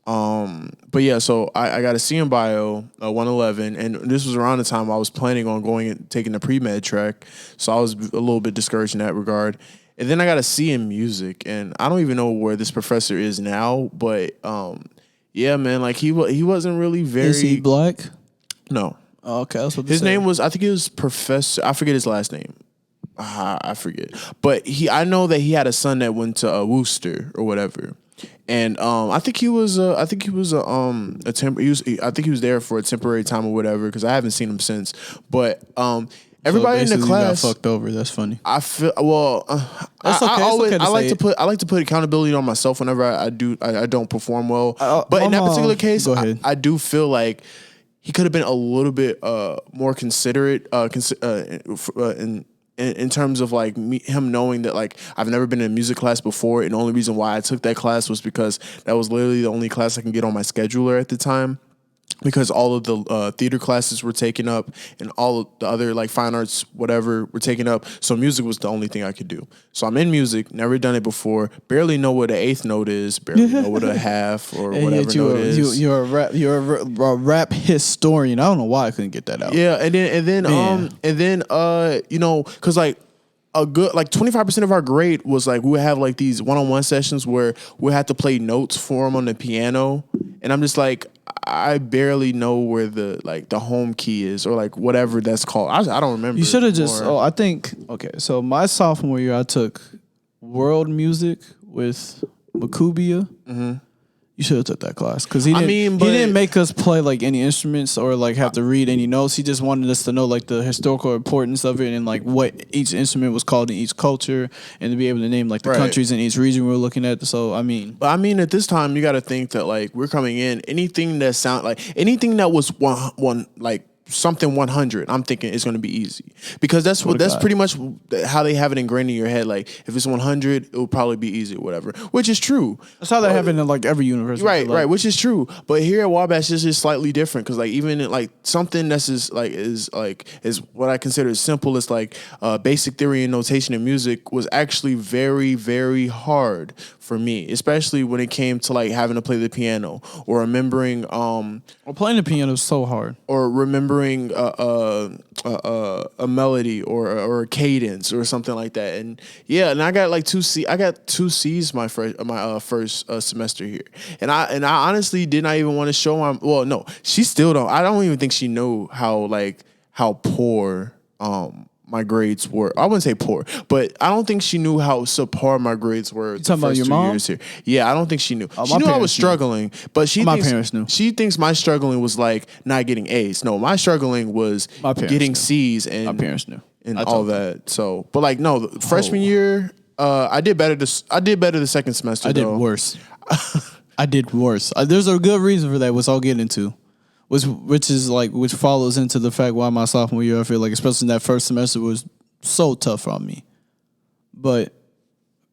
But yeah, so I got a C in bio, 111, and this was around the time I was planning on going and taking the pre-med track, so I was a little bit discouraged in that regard. And then I got a C in music, and I don't even know where this professor is now, but yeah, man, like he wasn't really very. Is he black? No. Oh, okay, that's what his name was. I think it was Professor. I forget his last name. I forget, but I know that he had a son that went to Worcester or whatever, and I think he was a I think he was there for a temporary time or whatever, because I haven't seen him since, but everybody so in the class got fucked over. That's funny. I feel well. That's okay. I like to put accountability on myself whenever I don't perform well. But in that particular case, I do feel like he could have been a little bit more considerate in terms of like him knowing that like I've never been in a music class before, and the only reason why I took that class was because that was literally the only class I can get on my scheduler at the time. Because all of the theater classes were taken up, and all of the other like fine arts, whatever, were taken up. So music was the only thing I could do. So I'm in music, never done it before, barely know what an eighth note is, barely know what a half or whatever note is. You're a rap historian. I don't know why I couldn't get that out. Yeah, and then because like a good like 25% of our grade was like we would have like these one-on-one sessions where we had to play notes for them on the piano, and I'm just like, I barely know where the home key is, or like whatever that's called. I don't remember. You should have just. I think okay. So my sophomore year, I took world music with Makubia. Mm-hmm. You should have took that class, because he didn't make us play like any instruments or like have to read any notes. He just wanted us to know like the historical importance of it and like what each instrument was called in each culture, and to be able to name like the countries in each region we were looking at. So at this time you got to think that like we're coming in, anything that was one like something 100, I'm thinking it's going to be easy, because that's pretty much how they have it ingrained in your head. Like if it's 100, it will probably be easy or whatever, which is true. That's how they have it in like every university, right, which is true. But here at Wabash, this is slightly different, because like even like something that's is what I consider as simple as like basic theory and notation in music was actually very, very hard for me, especially when it came to like having to play the piano or remembering. Playing the piano is so hard. Or remembering a melody or a cadence or something like that, and I got like 2 C's my first semester here, and I honestly did not even want to show my. Well, no, she still don't. I don't even think she know how poor my grades were. I wouldn't say poor, but I don't think she knew how subpar my grades were. You talking about your mom? Years here. Yeah, I don't think she knew. Oh, she knew I was parents knew. struggling, but My parents knew. She thinks my struggling was like not getting A's. No, my struggling was My parents getting knew. C's and My parents knew. and I all told them. that. So, but like no, the freshman year, I did better. I did better the second semester. I did worse. I did worse. There's a good reason for that, which I'll get into. Which follows into the fact why my sophomore year, I feel like, especially in that first semester, was so tough on me. But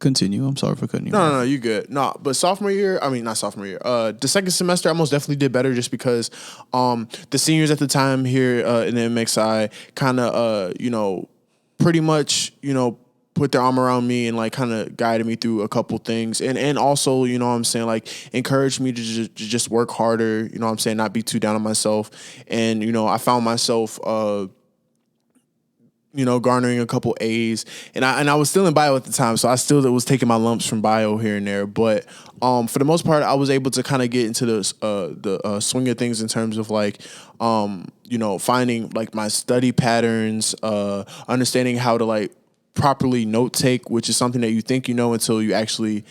continue. I'm sorry for cutting you off. No, you good. No, but sophomore year, I mean not sophomore year. The second semester, I most definitely did better just because the seniors at the time here in the MXI kind of pretty much put their arm around me and like kind of guided me through a couple things and also what I'm saying, like encouraged me to just work harder, what I'm saying, not be too down on myself. And I found myself garnering a couple A's, and I was still in bio at the time, so I still was taking my lumps from bio here and there. But for the most part, I was able to kind of get into the swing of things in terms of like finding like my study patterns, understanding how to like properly note take, which is something that you think until you actually.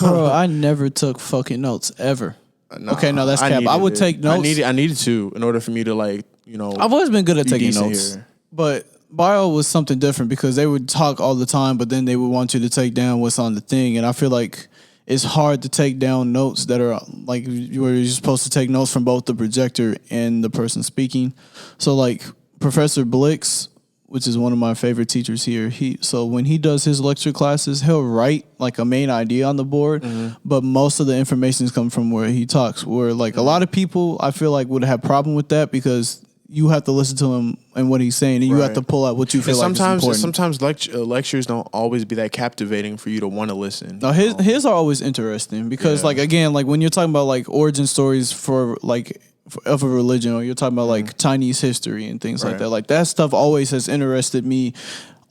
Bro, I never took fucking notes ever. Nah, okay, no, that's cap. I would take notes. I needed to in order for me to like I've always been good at taking notes, but bio was something different because they would talk all the time, but then they would want you to take down what's on the thing, and I feel like it's hard to take down notes that are like where you're supposed to take notes from both the projector and the person speaking. So like Professor Blix, which is one of my favorite teachers here. So when he does his lecture classes, he'll write like a main idea on the board, but most of the information is coming from where he talks. Where like a lot of people, I feel like would have problem with that because you have to listen to him and what he's saying, and you have to pull out what you feel like is important. Sometimes lectures don't always be that captivating for you to want to listen. No, his are always interesting because like again, like when you're talking about like origin stories for like of a religion, or you're talking about like Chinese history and things like that. Like that stuff always has interested me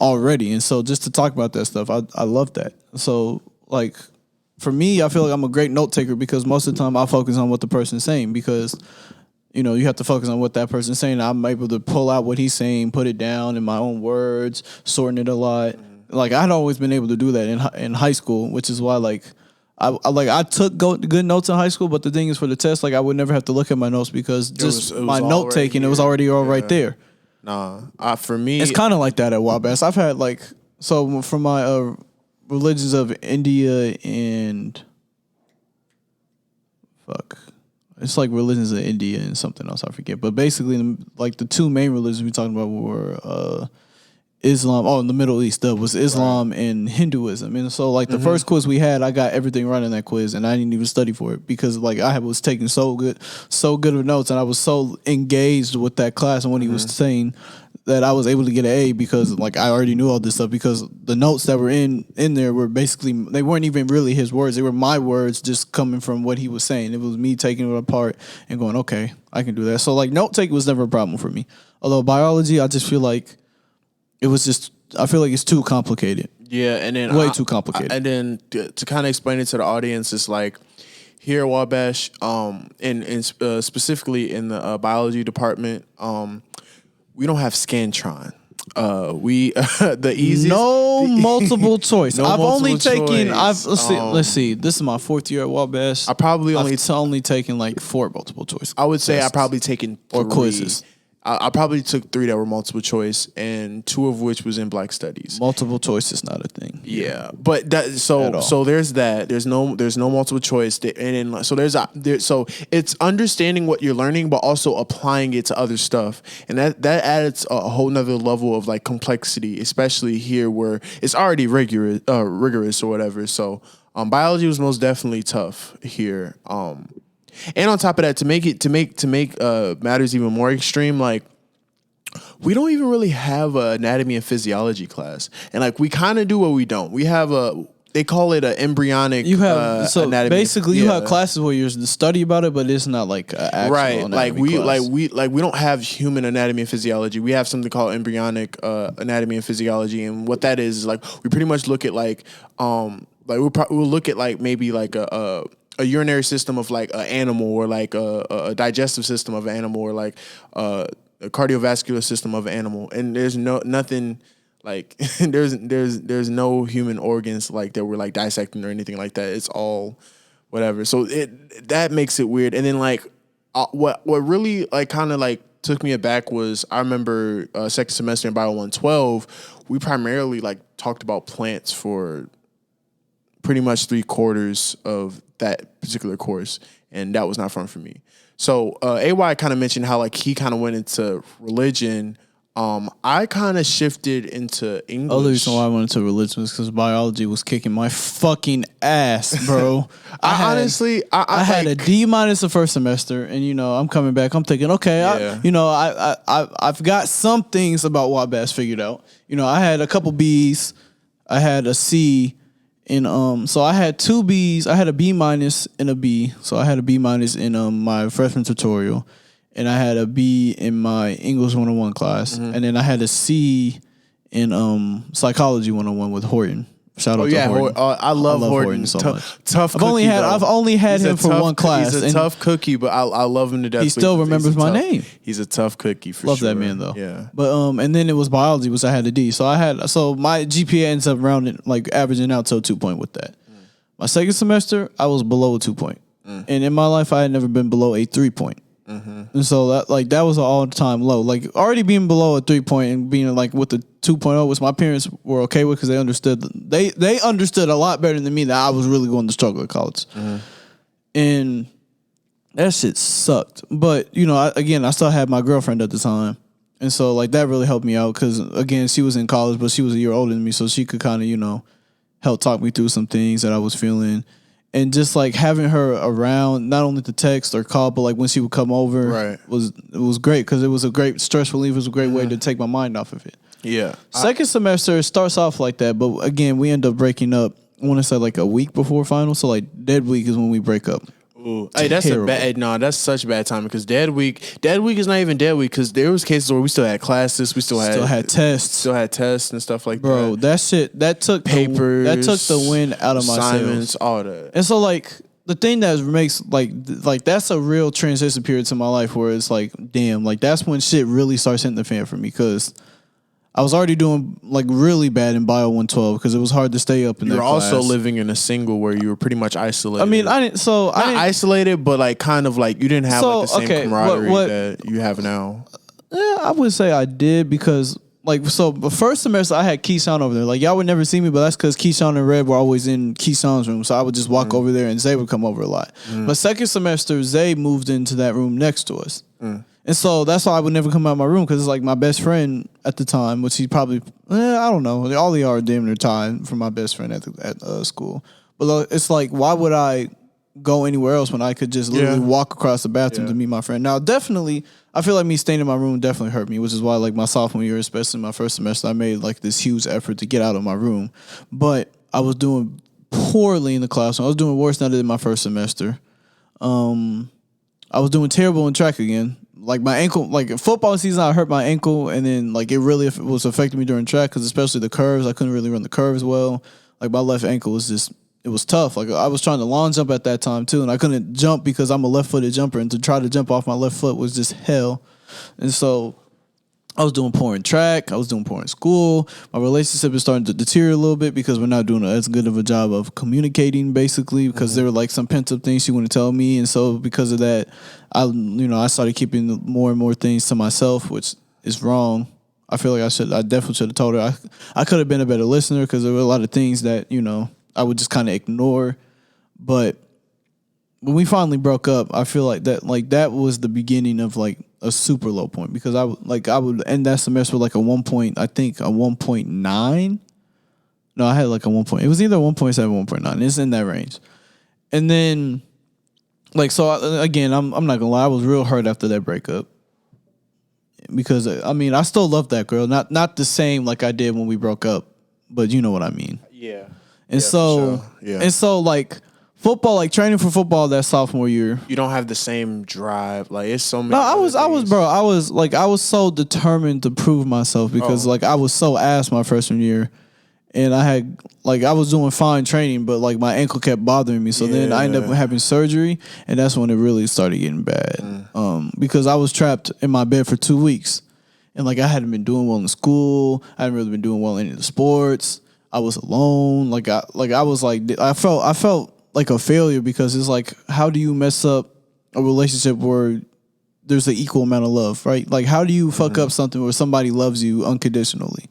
already, and so just to talk about that stuff, I love that. So like for me, I feel like I'm a great note taker because most of the time I focus on what the person's saying because you have to focus on what that person's saying. I'm able to pull out what he's saying, put it down in my own words, sorting it a lot. Like I'd always been able to do that in high school, which is why like. I took good notes in high school, but the thing is for the test, like I would never have to look at my notes because just my note taking, it was already right there. Nah, for me, it's kind of like that at Wabash. I've had like from my religions of India and it's like religions of India and something else I forget. But basically, like the two main religions we talking about were Islam. Oh, in the Middle East, was Islam and Hinduism. And so, like the first quiz we had, I got everything right in that quiz, and I didn't even study for it because, like, I was taking so good of notes, and I was so engaged with that class and what he was saying that I was able to get an A because, like, I already knew all this stuff because the notes that were in there were basically they weren't even really his words; they were my words just coming from what he was saying. It was me taking it apart and going, "Okay, I can do that." So, like, note taking was never a problem for me. Although biology, I just feel like. I feel like it's too complicated. Yeah, and then way too complicated. And then to kind of explain it to the audience, it's like here at Wabash, and specifically in the biology department, we don't have Scantron. We the easiest multiple choice. No I've only multiple taken. choice. Let's see. This is my fourth year at Wabash. I probably only taken like 4 multiple choice. I would say I probably taken 3. Or quizzes. I probably took 3 that were multiple choice, and 2 of which was in Black Studies. Multiple choice is not a thing. Yeah, but so there's that. There's no multiple choice, and then so it's understanding what you're learning, but also applying it to other stuff, and that adds a whole nother level of like complexity, especially here where it's already rigorous or whatever. So biology was most definitely tough here. And on top of that, to make matters even more extreme, like we don't even really have an anatomy and physiology class, and like we kind of do, but we don't. We have they call it an embryonic. You have anatomy. Basically you have classes where you study about it, but it's not like an actual anatomy class. we don't have human anatomy and physiology. We have something called embryonic anatomy and physiology, and what that is like we pretty much look at we'll look at like maybe like a urinary system of like an animal, or like a digestive system of an animal, or like a cardiovascular system of an animal. And there's nothing Like there's no human organs like that we're like dissecting or anything like that. It's all whatever. So that makes it weird. And then like what really like kind of like took me aback was I remember second semester in Bio 112, we primarily like talked about plants for pretty much 3/4 of that particular course, and that was not fun for me. So AY kind of mentioned how like he kind of went into religion. I kind of shifted into English. Other reason why I went into religion was because biology was kicking my fucking ass, bro. I had a D- the first semester, and I'm coming back. I'm thinking, okay, I've got some things about Wabash figured out. I had a couple B's, I had a C, and so I had 2 B's. I had a B- and a B. So I had a B- in my freshman tutorial. And I had a B in my English 101 class, and then I had a C in Psychology 101 with Horton. Shout out to Horton. I love Horton so much. Tough. I've only had him for one class. He's a tough cookie, but I love him to death. He still remembers my name. He's a tough cookie for sure. Love that man though. Yeah. But and then it was biology, which I had a D. So my GPA ends up rounding like averaging out to a 2 point with that. My second semester, I was below a 2 point, and in my life, I had never been below a 3 point. And so that was an all-time low. Like already being below a 3 point and being like with the 2.0, which my parents were okay with because they understood. They understood a lot better than me that I was really going to struggle at college, and that shit sucked. But I still had my girlfriend at the time, and so like that really helped me out because again she was in college, but she was a year older than me, so she could kind of help talk me through some things that I was feeling. And just like having her around, not only to text or call, but like when she would come over, was great because it was a great stress relief. It was a great way to take my mind off of it. Yeah. Second semester it starts off like that, but again we end up breaking up. I want to say like a week before finals, so like dead week is when we break up. Ooh. Hey, that's terrible. That's such bad timing because dead week is not even dead week because there was cases where we still had classes, we still had tests, and stuff like that. Bro, that shit that took papers, that took the wind out of my assignments, sails. all that. And so like the thing that makes like that's a real transition period to my life where it's like damn, like that's when shit really starts hitting the fan for me because I was already doing like really bad in Bio 112 because it was hard to stay up in that class. You're also living in a single where you were pretty much isolated. I mean, I didn't isolated, but like kind of like you didn't have like the same camaraderie that you have now. Yeah, I would say I did because like the first semester I had Keyshawn over there. Like y'all would never see me, but that's because Keyshawn and Red were always in Keyshawn's room, so I would just walk over there and Zay would come over a lot. But second semester, Zay moved into that room next to us. And so that's why I would never come out of my room because it's like my best friend at the time, which he probably, I don't know. All the are damn near tied from my best friend at school. But it's like, why would I go anywhere else when I could just literally walk across the bathroom to meet my friend? Now, definitely, I feel like me staying in my room definitely hurt me, which is why like my sophomore year, especially my first semester, I made like this huge effort to get out of my room. But I was doing poorly in the classroom. I was doing worse than I did in my first semester. I was doing terrible in track again. Like my ankle, like football season, I hurt my ankle, and then like it really was affecting me during track because especially the curves, I couldn't really run the curves well. Like my left ankle was just, it was tough. Like I was trying to long jump at that time too, and I couldn't jump because I'm a left-footed jumper, and to try to jump off my left foot was just hell. And so I was doing poor in track. I was doing poor in school. My relationship is starting to deteriorate a little bit because we're not doing as good of a job of communicating, basically, because there were like some pent up things she wanted to tell me, and so because of that, I started keeping more and more things to myself, which is wrong. I feel like I definitely should have told her. I could have been a better listener because there were a lot of things that I would just kind of ignore, but when we finally broke up, I feel like that was the beginning of like a super low point because I would end that semester with like a 1.9. No, I had like a 1 point. It was either 1.7 or 1.9. It's in that range. And then again, I'm not gonna lie, I was real hurt after that breakup because I still love that girl, not the same like I did when we broke up, but you know what I mean. Yeah. And so like football, like training for football that sophomore year, you don't have the same drive. Like it's so many. No, I was so determined to prove myself because I was so ass my freshman year, and I was doing fine training, but like my ankle kept bothering me. So then I ended up having surgery, and that's when it really started getting bad. Because I was trapped in my bed for 2 weeks. And like I hadn't been doing well in school. I hadn't really been doing well in any of the sports. I was alone. I felt like a failure because it's like, how do you mess up a relationship where there's an equal amount of love, right? Like, how do you fuck up something where somebody loves you unconditionally?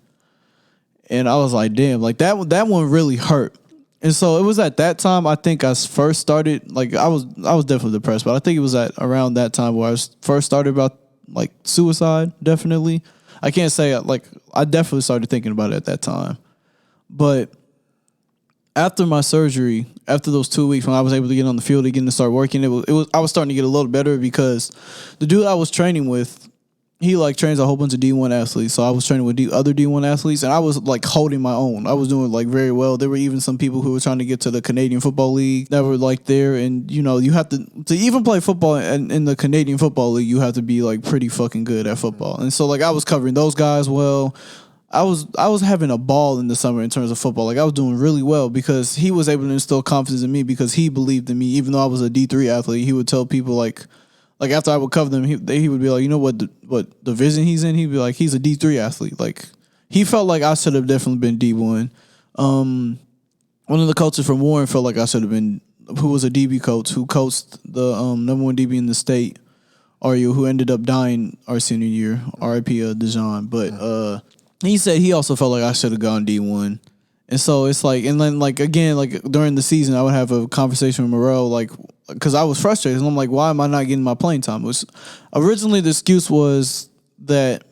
And I was like, damn, like that one really hurt. And so it was at that time I think I first started, like I was definitely depressed, but I think it was at around that time where I first started about like suicide, definitely. I can't say like I definitely started thinking about it at that time. But after my surgery, after those 2 weeks when I was able to get on the field again to start working, it was I was starting to get a little better because the dude I was training with, he like trains a whole bunch of D1 athletes. So I was training with other D1 athletes and I was like holding my own. I was doing like very well. There were even some people who were trying to get to the Canadian Football League that were like there. And you know, you have to even play football in the Canadian Football League, you have to be like pretty fucking good at football. And so like I was covering those guys well. I was having a ball in the summer in terms of football. Like I was doing really well because he was able to instill confidence in me because he believed in me. Even though I was a D3 athlete, he would tell people like after I would cover them, he would be like, you know what division he's in? He'd be like, he's a D3 athlete. Like he felt like I should have definitely been D1. One of the coaches from Warren felt like I should have been, who was a DB coach who coached the number one DB in the state, RU, who ended up dying our senior year, R.I.P. Dijon. But he said he also felt like I should have gone D1. And so it's like, and then like again, like during the season, I would have a conversation with Moreau, like, because I was frustrated. And I'm like, why am I not getting my playing time? It was originally the excuse was that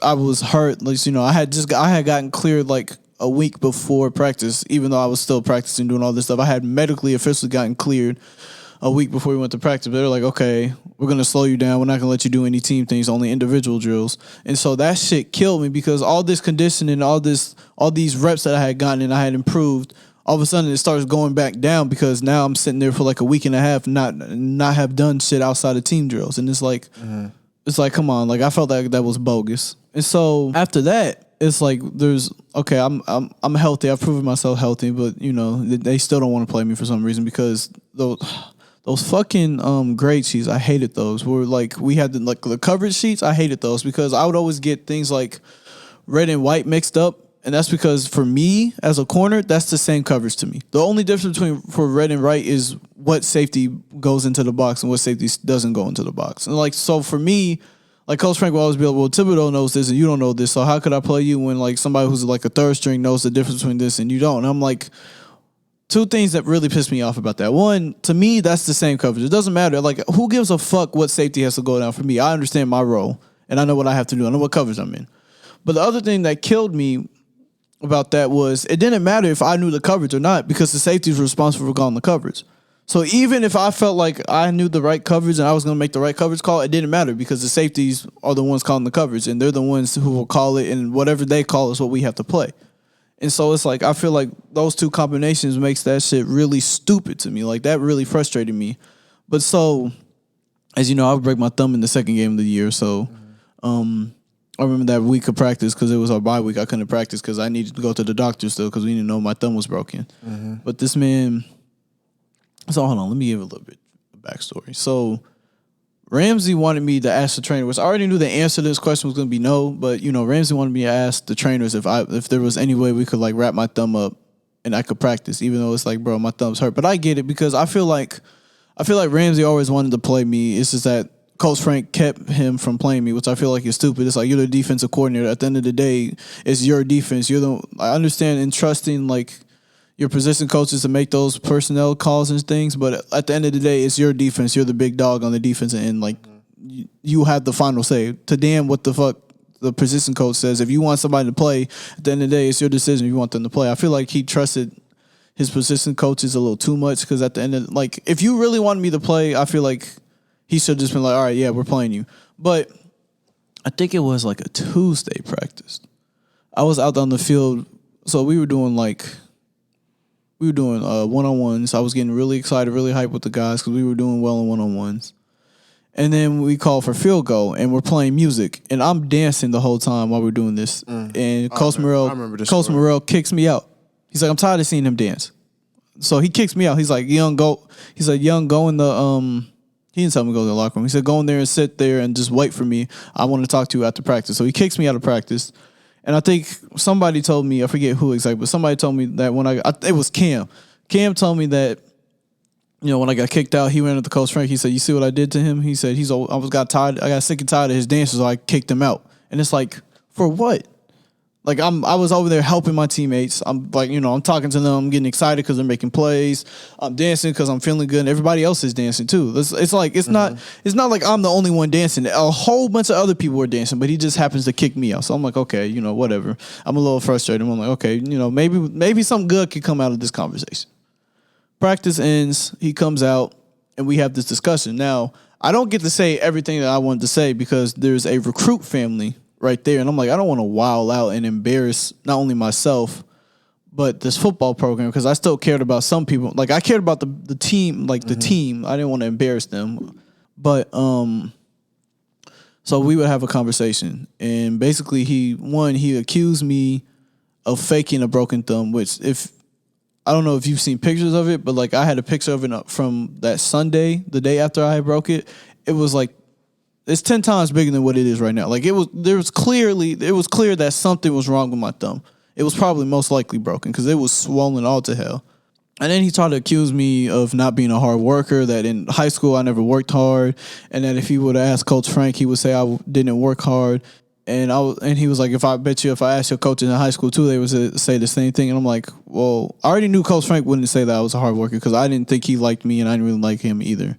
I was hurt. Like, you know, I had gotten cleared like a week before practice, even though I was still practicing, doing all this stuff. I had medically officially gotten cleared a week before we went to practice. But they're like, okay, we're going to slow you down. We're not going to let you do any team things, only individual drills. And so that shit killed me because all this conditioning, all these reps that I had gotten and I had improved, all of a sudden it starts going back down because now I'm sitting there for like a week and a half, not have done shit outside of team drills. And it's like, it's like, come on. Like I felt like that was bogus. And so after that, it's like I'm healthy. I've proven myself healthy, but you know, they still don't want to play me for some reason because those fucking grade sheets, I hated those. Where like we had the coverage sheets, I hated those because I would always get things like red and white mixed up. And that's because for me as a corner, that's the same coverage to me. The only difference for red and white is what safety goes into the box and what safety doesn't go into the box. And like, so for me, like Coach Frank will always be like, well, Thibodeau knows this and you don't know this. So how could I play you when like somebody who's like a third string knows the difference between this and you don't? And I'm like, two things that really piss me off about that. One, to me, that's the same coverage. It doesn't matter. Like, who gives a fuck what safety has to go down for me? I understand my role and I know what I have to do. I know what coverage I'm in. But the other thing that killed me about that was it didn't matter if I knew the coverage or not because the safety was responsible for calling the coverage. So even if I felt like I knew the right coverage and I was going to make the right coverage call, it didn't matter because the safeties are the ones calling the coverage and they're the ones who will call it, and whatever they call is what we have to play. And so it's like I feel like those two combinations makes that shit really stupid to me. Like that really frustrated me. But so, as you know, I would break my thumb in the second game of the year. So I remember that week of practice because it was our bye week. I couldn't practice because I needed to go to the doctor still because we didn't know my thumb was broken. But this man... So hold on, let me give a little bit of backstory. So Ramsey wanted me to ask the trainer, which I already knew the answer to this question was going to be no, but you know, Ramsey wanted me to ask the trainers if there was any way we could like wrap my thumb up and I could practice, even though it's like, bro, my thumb's hurt. But I get it because I feel like Ramsey always wanted to play me. It's just that Coach Frank kept him from playing me, which I feel like is stupid. It's like you're the defensive coordinator. At the end of the day, it's your defense. I understand entrusting like your position coaches to make those personnel calls and things, but at the end of the day, it's your defense. You're the big dog on the defensive end. Like you have the final say. To damn what the fuck the position coach says. If you want somebody to play, at the end of the day, it's your decision if you want them to play. I feel like he trusted his position coaches a little too much because at the end of like, if you really wanted me to play, I feel like he should have just been like, all right, yeah, we're playing you. But I think it was like a Tuesday practice. I was out on the field, so we were doing one-on-ones. I was getting really excited, really hyped with the guys because we were doing well in one-on-ones. And then we called for field goal, and we're playing music, and I'm dancing the whole time while we're doing this. And Coach Morrell kicks me out. He's like, I'm tired of seeing him dance. So he kicks me out. He's like, Young, go in the He didn't tell me to go to the locker room. He said, go in there and sit there and just wait for me. I want to talk to you after practice. So he kicks me out of practice. And I think somebody told me, I forget who exactly, but somebody told me that it was Cam. Cam told me that, when I got kicked out, he ran up to Coach Frank. He said, you see what I did to him? He said, I got sick and tired of his dances, so I kicked him out. And it's like, for what? Like I was over there helping my teammates. I'm like, I'm talking to them. I'm getting excited because they're making plays. I'm dancing because I'm feeling good. And everybody else is dancing too. It's like it's not like I'm the only one dancing. A whole bunch of other people were dancing, but he just happens to kick me out. So I'm like, okay, whatever. I'm a little frustrated. I'm like, okay, maybe something good could come out of this conversation. Practice ends. He comes out, and we have this discussion. Now I don't get to say everything that I wanted to say because there's a recruit family right there. And I'm like, I don't want to wild out and embarrass not only myself, but this football program because I still cared about some people. Like I cared about the team, like the team. I didn't want to embarrass them. But so we would have a conversation. And basically he accused me of faking a broken thumb, which I don't know if you've seen pictures of it, but like I had a picture of it from that Sunday, the day after I broke it. It was like, it's 10 times bigger than what it is right now. Like it was clear that something was wrong with my thumb. It was probably most likely broken because it was swollen all to hell. And then he tried to accuse me of not being a hard worker, that in high school I never worked hard, and that if he would have asked Coach Frank, he would say I didn't work hard. And he was like, if I asked your coaches in high school too, they would say the same thing. And I'm like, well, I already knew Coach Frank wouldn't say that I was a hard worker because I didn't think he liked me and I didn't really like him either.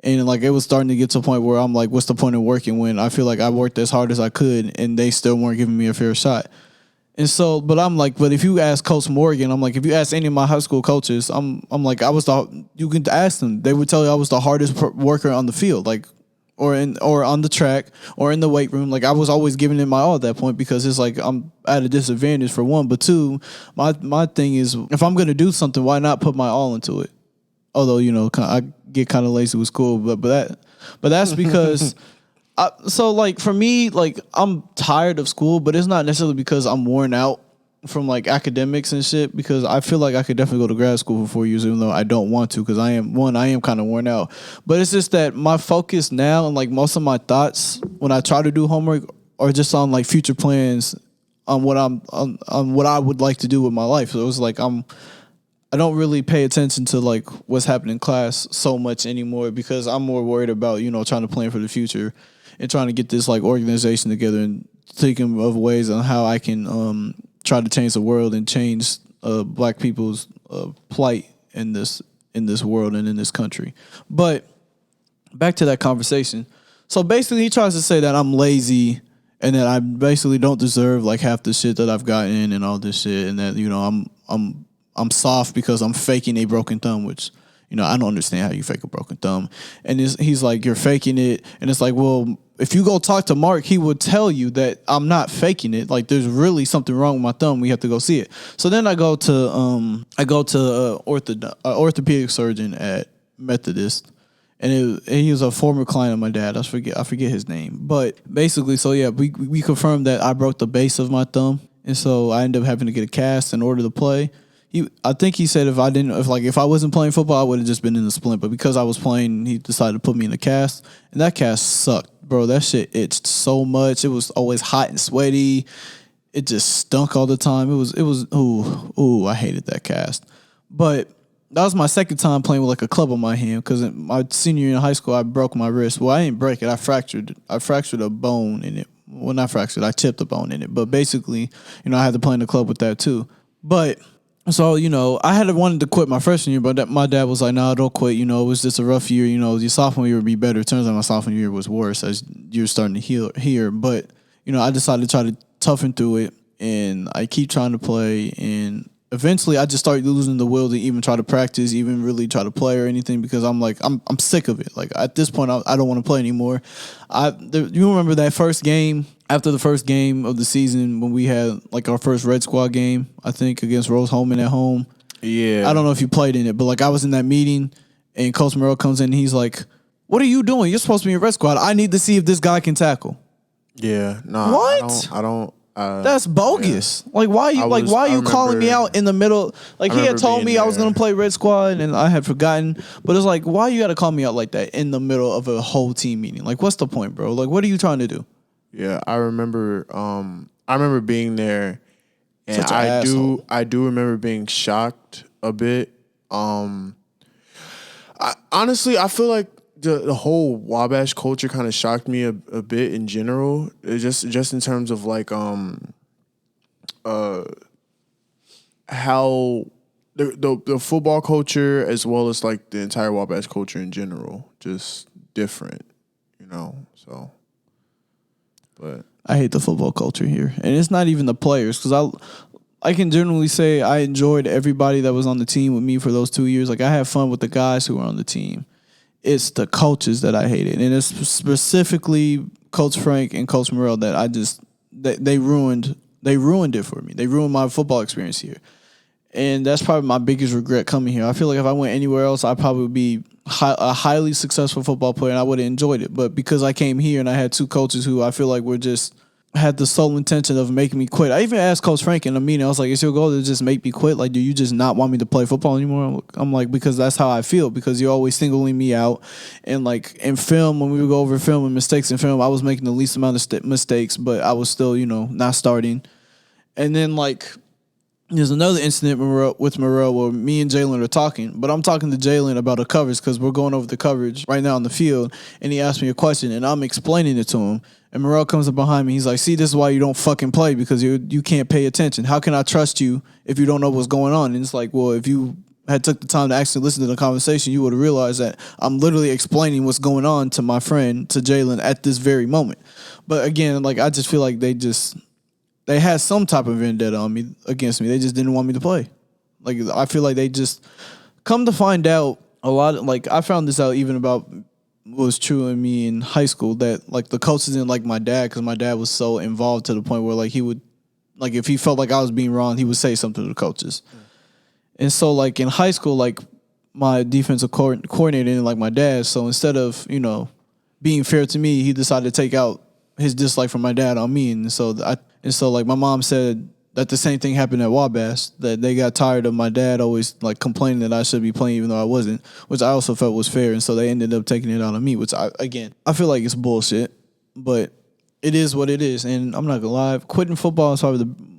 And like it was starting to get to a point where I'm like, what's the point of working when I feel like I worked as hard as I could and they still weren't giving me a fair shot. And so, but I'm like, but if you ask Coach Morgan, I'm like, if you ask any of my high school coaches, I'm like, you can ask them. They would tell you I was the hardest worker on the field, like, or on the track or in the weight room. Like I was always giving it my all at that point because it's like I'm at a disadvantage for one, but two, my thing is if I'm gonna do something, why not put my all into it? Although, I get kind of lazy with school, but that's because so like for me, like I'm tired of school, but it's not necessarily because I'm worn out from like academics and shit, because I feel like I could definitely go to grad school for 4 years, even though I don't want to, because I am kind of worn out. But it's just that my focus now and like most of my thoughts when I try to do homework are just on like future plans on what on what I would like to do with my life. So it's like I don't really pay attention to like what's happening in class so much anymore because I'm more worried about, trying to plan for the future and trying to get this like organization together and thinking of ways on how I can try to change the world and change black people's plight in this world and in this country. But back to that conversation. So basically he tries to say that I'm lazy and that I basically don't deserve like half the shit that I've gotten and all this shit, and that, I'm soft because I'm faking a broken thumb, which, I don't understand how you fake a broken thumb. And he's like, you're faking it. And it's like, well, if you go talk to Mark, he would tell you that I'm not faking it. Like there's really something wrong with my thumb. We have to go see it. So then I go to orthopedic surgeon at Methodist. And he was a former client of my dad. I forget his name. But basically, so yeah, we confirmed that I broke the base of my thumb. And so I ended up having to get a cast in order to play. I think he said if I wasn't playing football, I would have just been in the splint. But because I was playing, he decided to put me in a cast, and that cast sucked, bro. That shit itched so much. It was always hot and sweaty. It just stunk all the time. It was I hated that cast. But that was my second time playing with like a club on my hand, because my senior year in high school I broke my wrist. Well, I didn't break it. I fractured a bone in it. Well, not fractured. I chipped a bone in it. But basically, I had to play in the club with that too. But so, I had wanted to quit my freshman year, but my dad was like, "No, don't quit. It was just a rough year. Your sophomore year would be better." It turns out my sophomore year was worse as you're starting to heal here. But, I decided to try to toughen through it, and I keep trying to play. And eventually I just started losing the will to even try to practice, even really try to play or anything, because I'm like, I'm sick of it. Like at this point, I don't want to play anymore. You remember that first game? After the first game of the season, when we had like our first Red Squad game, I think against Rose Holman at home. Yeah. I don't know if you played in it, but like I was in that meeting and Coach Merrill comes in and he's like, "What are you doing? You're supposed to be in Red Squad. I need to see if this guy can tackle." Yeah. No. What? I don't That's bogus. Like why you why are you calling me out in the middle? Like he had told me I was gonna play Red Squad and I had forgotten. But it's like why you gotta call me out like that in the middle of a whole team meeting? Like what's the point, bro? Like what are you trying to do? Yeah, I remember being there, and I do remember being shocked a bit. Honestly, I feel like the whole Wabash culture kind of shocked me a bit in general. Just in terms of like how the football culture as well as like the entire Wabash culture in general, just different, so. But I hate the football culture here, and it's not even the players because I can generally say I enjoyed everybody that was on the team with me for those 2 years. Like I had fun with the guys who were on the team. It's the coaches that I hated, and it's specifically Coach Frank and Coach Morrell that they ruined it for me. They ruined my football experience here, and that's probably my biggest regret coming here. I feel like if I went anywhere else, I'd probably be a highly successful football player, and I would have enjoyed it. But because I came here and I had two coaches who I feel like were just had the sole intention of making me quit. I even asked Coach Frank in a meeting, I was like, is your goal to just make me quit? Like, do you just not want me to play football anymore? I'm like, because that's how I feel, because you're always singling me out. And like in film, when we would go over film and mistakes in film, I was making the least amount of mistakes, but I was still, not starting. And then like, there's another incident with Morrell where me and Jalen are talking, but I'm talking to Jalen about a coverage because we're going over the coverage right now on the field, and he asked me a question, and I'm explaining it to him, and Morrell comes up behind me. He's like, see, this is why you don't fucking play, because you can't pay attention. How can I trust you if you don't know what's going on? And it's like, well, if you had took the time to actually listen to the conversation, you would have realized that I'm literally explaining what's going on to my friend, to Jalen, at this very moment. But again, like I just feel like they had some type of vendetta against me. They just didn't want me to play. Like I feel like they just come to find out a lot. Like I found this out even about what was true in me in high school, that like the coaches didn't like my dad because my dad was so involved to the point where like he would, like if he felt like I was being wrong, he would say something to the coaches. And so like in high school, like my defensive coordinator didn't like my dad. So instead of, being fair to me, he decided to take out his dislike for my dad on me. And so like my mom said that the same thing happened at Wabash, that they got tired of my dad always like complaining that I should be playing even though I wasn't, which I also felt was fair. And so they ended up taking it out on me, which I feel like it's bullshit, but it is what it is. And I'm not gonna lie, quitting football is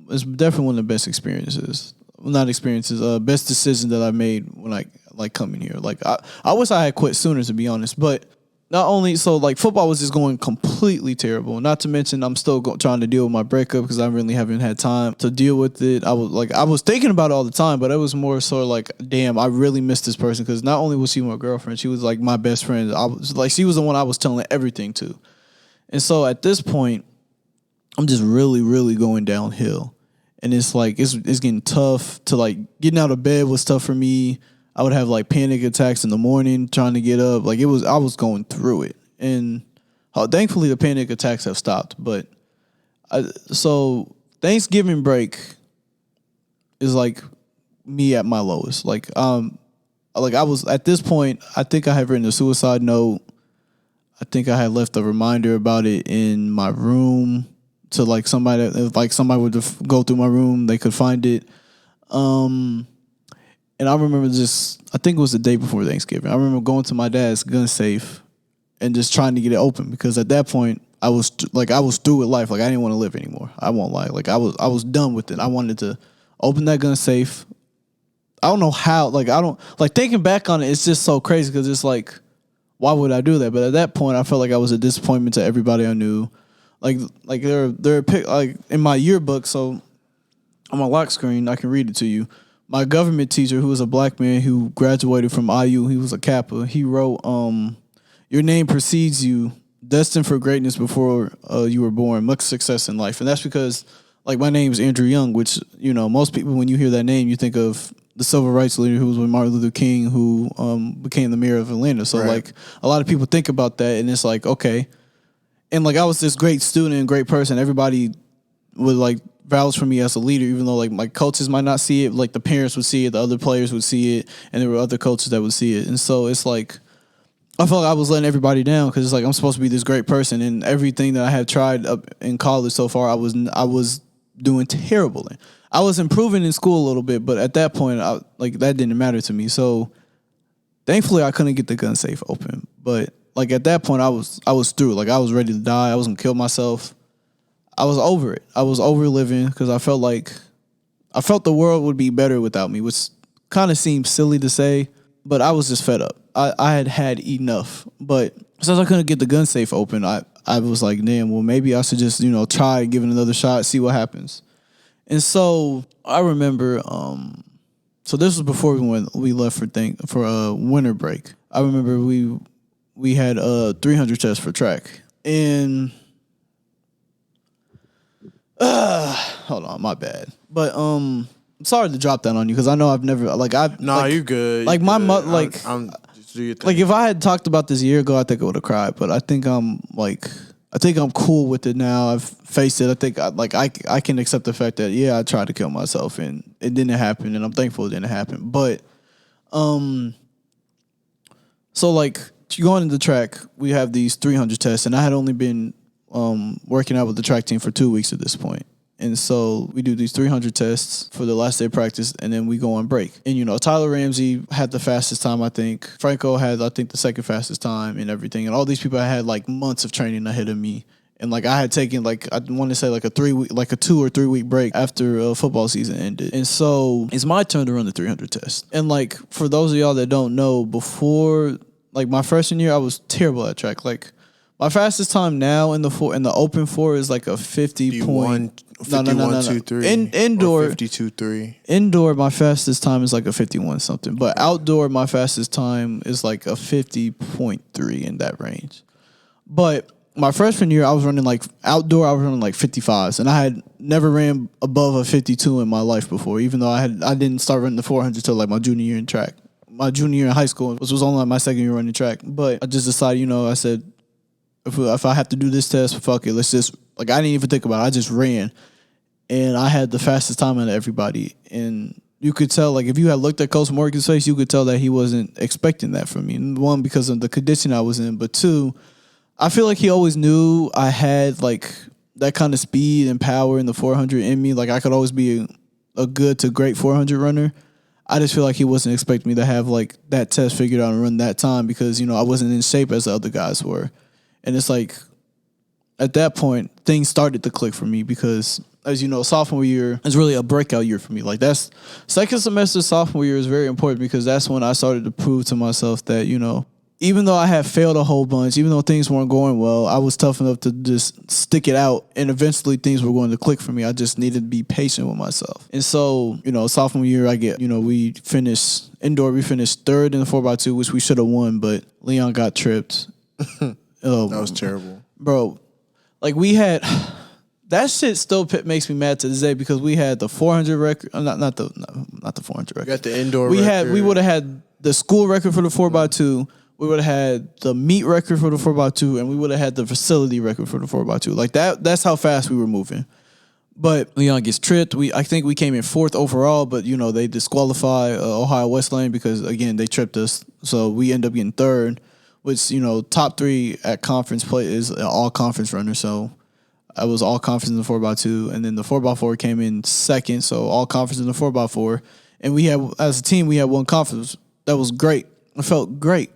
it's definitely one of the best experiences. Not experiences, best decision that I made when I like coming here. Like I wish I had quit sooner, to be honest, but not only so, like football was just going completely terrible. Not to mention, I'm still trying to deal with my breakup because I really haven't had time to deal with it. I was thinking about it all the time, but it was more sort of like, damn, I really miss this person, because not only was she my girlfriend, she was like my best friend. She was the one I was telling everything to, and so at this point, I'm just really, really going downhill, and it's like it's getting tough to like getting out of bed was tough for me. I would have like panic attacks in the morning trying to get up. Like I was going through it. And thankfully the panic attacks have stopped. But so Thanksgiving break is like me at my lowest. Like I was at this point, I think I had written a suicide note. I think I had left a reminder about it in my room to like somebody, if like somebody would go through my room, they could find it. And I remember I think it was the day before Thanksgiving. I remember going to my dad's gun safe and just trying to get it open, because at that point I was through with life. Like I didn't want to live anymore. I won't lie. Like I was done with it. I wanted to open that gun safe. I don't know how. Like I don't like thinking back on it. It's just so crazy because it's like, why would I do that? But at that point, I felt like I was a disappointment to everybody I knew. Like they're like in my yearbook. So on my lock screen, I can read it to you. My government teacher, who was a black man who graduated from IU, he was a Kappa. He wrote, "Your name precedes you, destined for greatness before you were born. Much success in life." And that's because, like, my name is Andrew Young, which most people, when you hear that name, you think of the civil rights leader who was with Martin Luther King, who became the mayor of Atlanta. So, right. Like, a lot of people think about that, and it's like, okay. And like, I was this great student and great person. Everybody would like vouch for me as a leader, even though like my coaches might not see it, like the parents would see it, the other players would see it, and there were other coaches that would see it. And so it's like, I felt like I was letting everybody down, because it's like I'm supposed to be this great person, and everything that I had tried up in college so far, I was doing terrible in. I was improving in school a little bit, but at that point, that didn't matter to me. So thankfully, I couldn't get the gun safe open. But like at that point, I was through. Like I was ready to die. I was gonna kill myself. I was over it. I was over living because I felt the world would be better without me, which kind of seems silly to say, but I was just fed up. I had enough. But since I couldn't get the gun safe open, I was like, damn, well, maybe I should just, try and give it another shot, see what happens. And so I remember, so this was before we left for winter break. I remember we had 300 tests for track. And hold on, my bad. But I'm sorry to drop that on you because I know I've never you good. Like my mother, I'm just do your thing. like if I had talked about this a year ago, I think I would have cried. But I think I'm cool with it now. I've faced it. I think I can accept the fact that I tried to kill myself and it didn't happen, and I'm thankful it didn't happen. But so like going into track, we have these 300 tests, and I had only been working out with the track team for 2 weeks at this point. And so we do these 300 tests for the last day of practice, and then we go on break. And, Tyler Ramsey had the fastest time, I think. Franco had, I think, the second fastest time and everything. And all these people had, months of training ahead of me. And, I had taken, I want to say, a 2 or 3 week break after football season ended. And so it's my turn to run the 300 test. And, for those of y'all that don't know, before, my freshman year, I was terrible at track. My fastest time now in the open 4 is a 50 point. No. 51.23. Indoor 52.3. Indoor, my fastest time is a 51 something. But outdoor, my fastest time is a 50.3 in that range. But my freshman year, I was running outdoor. I was running 55s, and I had never ran above a 52 in my life before. Even though I didn't start running the 400 till my junior year in track. My junior year in high school, which was only my second year running track. But I just decided, I said, if I have to do this test, fuck it. Let's just, I didn't even think about it. I just ran. And I had the fastest time out of everybody. And you could tell, if you had looked at Coach Morgan's face, you could tell that he wasn't expecting that from me. One, because of the condition I was in. But two, I feel like he always knew I had, that kind of speed and power in the 400 in me. I could always be a good to great 400 runner. I just feel like he wasn't expecting me to have, that test figured out and run that time because, I wasn't in shape as the other guys were. And it's at that point, things started to click for me because, as you know, sophomore year is really a breakout year for me. That's second semester sophomore year is very important because that's when I started to prove to myself that, even though I had failed a whole bunch, even though things weren't going well, I was tough enough to just stick it out. And eventually things were going to click for me. I just needed to be patient with myself. And so, sophomore year, we finished indoor. We finished third in the 4x2, which we should have won, but Leon got tripped. That was terrible. Bro, we had... That shit still makes me mad to this day because we had the 400 record. Not the 400 record. You got the indoor record. We would have had the school record for the 4x2. Mm-hmm. We would have had the meet record for the 4x2, and we would have had the facility record for the 4x2. That's how fast we were moving. But Leon gets tripped. I think we came in fourth overall, but they disqualify Ohio Wesleyan because again they tripped us. So we end up getting third, which top 3 at conference play is an all conference runner. So I was all conference in the 4x2, and then the 4x4 came in second, so all conference in the 4x4. And we had, as a team, we had one conference. That was great. I felt great.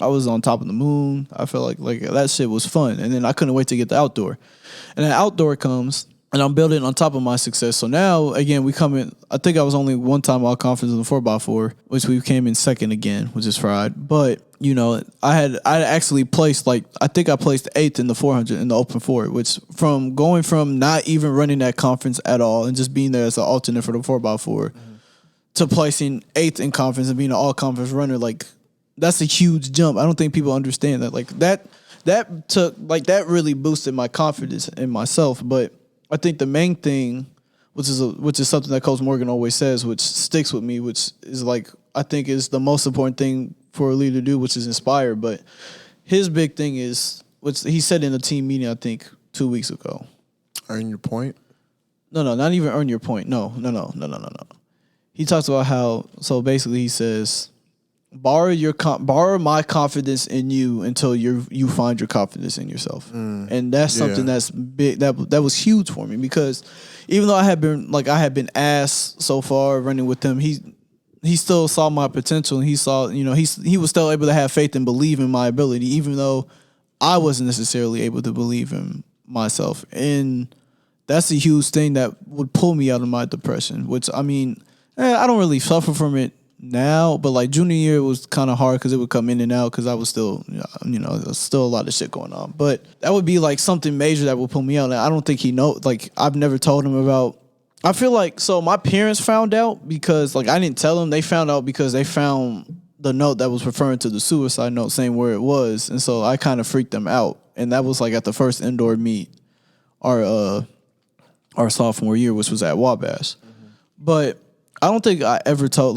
I was on top of the moon. I felt like that shit was fun. And then I couldn't wait to get the outdoor. And the outdoor comes, and I'm building on top of my success. So now, again, we come in, I think I was only one time all conference in the 4x4, which we came in second again, which is fried. But, I actually placed, I think I placed 8th in the 400 in the open 4, which from going from not even running that conference at all and just being there as an alternate for the 4x4 to placing 8th in conference and being an all conference runner, that's a huge jump. I don't think people understand that. That really boosted my confidence in myself. But I think the main thing, which is something that Coach Morgan always says, which sticks with me, which is I think is the most important thing for a leader to do, which is inspire. But his big thing is, which he said in a team meeting, I think 2 weeks ago. Earn your point? No, not even earn your point. No. He talks about how, so basically he says, borrow my confidence in you until you find your confidence in yourself. And that's something that's big. That was huge for me, because even though I had been ass so far running with him, he still saw my potential, and he saw, he was still able to have faith and believe in my ability, even though I wasn't necessarily able to believe in myself. And that's a huge thing that would pull me out of my depression, which, I mean, I don't really suffer from it now, but like junior year, it was kind of hard because it would come in and out, because I was still, there's still a lot of shit going on. But that would be like something major that would pull me out. And I don't think he I've never told him about. I feel like, so my parents found out because I didn't tell them. They found out because they found the note that was referring to the suicide note, saying where it was. And so I kind of freaked them out. And that was at the first indoor meet, our sophomore year, which was at Wabash. But I don't think I ever told,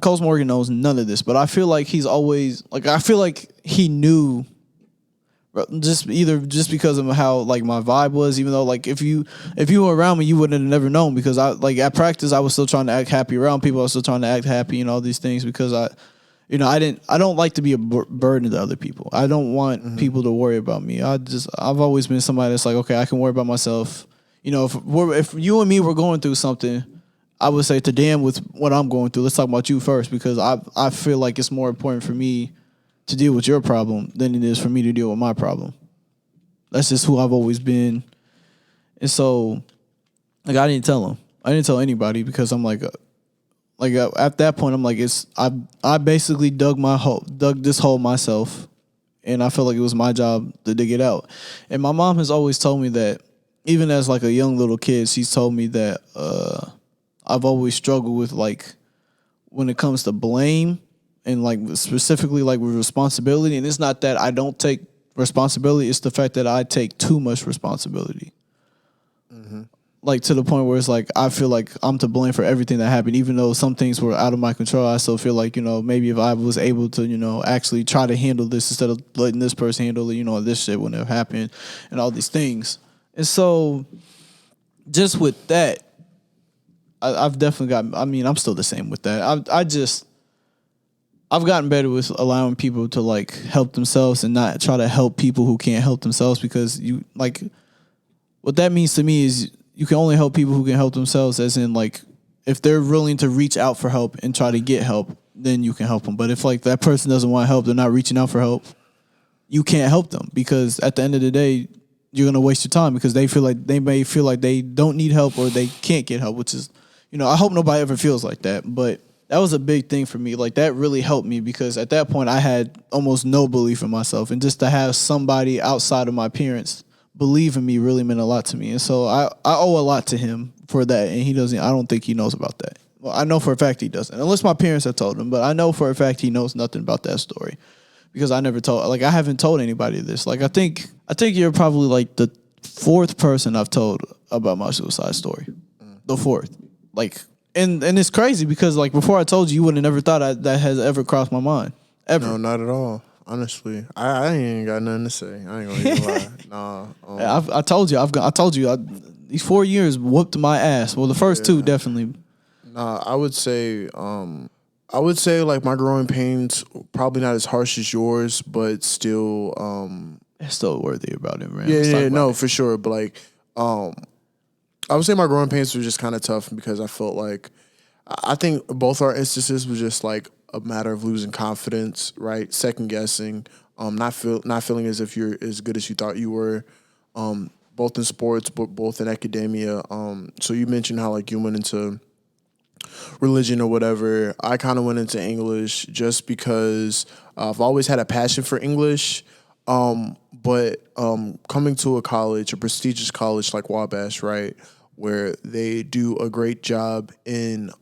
Coach Morgan knows none of this, but I feel like he's always, I feel like he knew, just because of how my vibe was, even though if you were around me, you wouldn't have never known, because I at practice I was still trying to act happy around people. I was still trying to act happy and all these things, because I don't like to be a burden to other people. I don't want people to worry about me. I've always been somebody that's okay, I can worry about myself. If you and me were going through something, I would say, to damn with what I'm going through, let's talk about you first, because I feel like it's more important for me to deal with your problem than it is for me to deal with my problem. That's just who I've always been. And so, I didn't tell him. I didn't tell anybody, because I'm at that point, I'm I basically dug this hole myself, and I felt like it was my job to dig it out. And my mom has always told me that, even as a young little kid, she's told me that I've always struggled with when it comes to blame, and specifically with responsibility. And it's not that I don't take responsibility, it's the fact that I take too much responsibility. To the point where it's I feel like I'm to blame for everything that happened, even though some things were out of my control. I still feel like, maybe if I was able to, actually try to handle this instead of letting this person handle it, this shit wouldn't have happened, and all these things. And so, just with that, I've definitely I'm still the same with that. I've gotten better with allowing people to help themselves, and not try to help people who can't help themselves, because what that means to me is you can only help people who can help themselves, as in if they're willing to reach out for help and try to get help, then you can help them. But if that person doesn't want help, they're not reaching out for help, you can't help them, because at the end of the day, you're gonna waste your time, because they may feel like they don't need help, or they can't get help, which is, I hope nobody ever feels like that. But that was a big thing for me. That really helped me, because at that point I had almost no belief in myself, and just to have somebody outside of my parents believe in me really meant a lot to me. And so I owe a lot to him for that, and I don't think he knows about that. Well, I know for a fact he doesn't, unless my parents have told him, but I know for a fact he knows nothing about that story, because I never told, I haven't told anybody this. I think you're probably the fourth person I've told about my suicide story. The fourth. And it's crazy, because before I told you wouldn't have never thought that has ever crossed my mind. Ever. No, not at all. Honestly, I ain't got nothing to say. I ain't gonna even lie. Nah. I told you, these 4 years whooped my ass. Well, the first two definitely. Nah, I would say my growing pains probably not as harsh as yours, but still it's still worthy about it, man. Yeah, no, for sure. But I would say my growing pains were just kind of tough, because I felt I think both our instances were just a matter of losing confidence, right? Second guessing, not feeling as if you're as good as you thought you were, both in sports, but both in academia. So you mentioned how you went into religion or whatever. I kind of went into English just because I've always had a passion for English. But coming to a prestigious college like Wabash, right, where they do a great job in,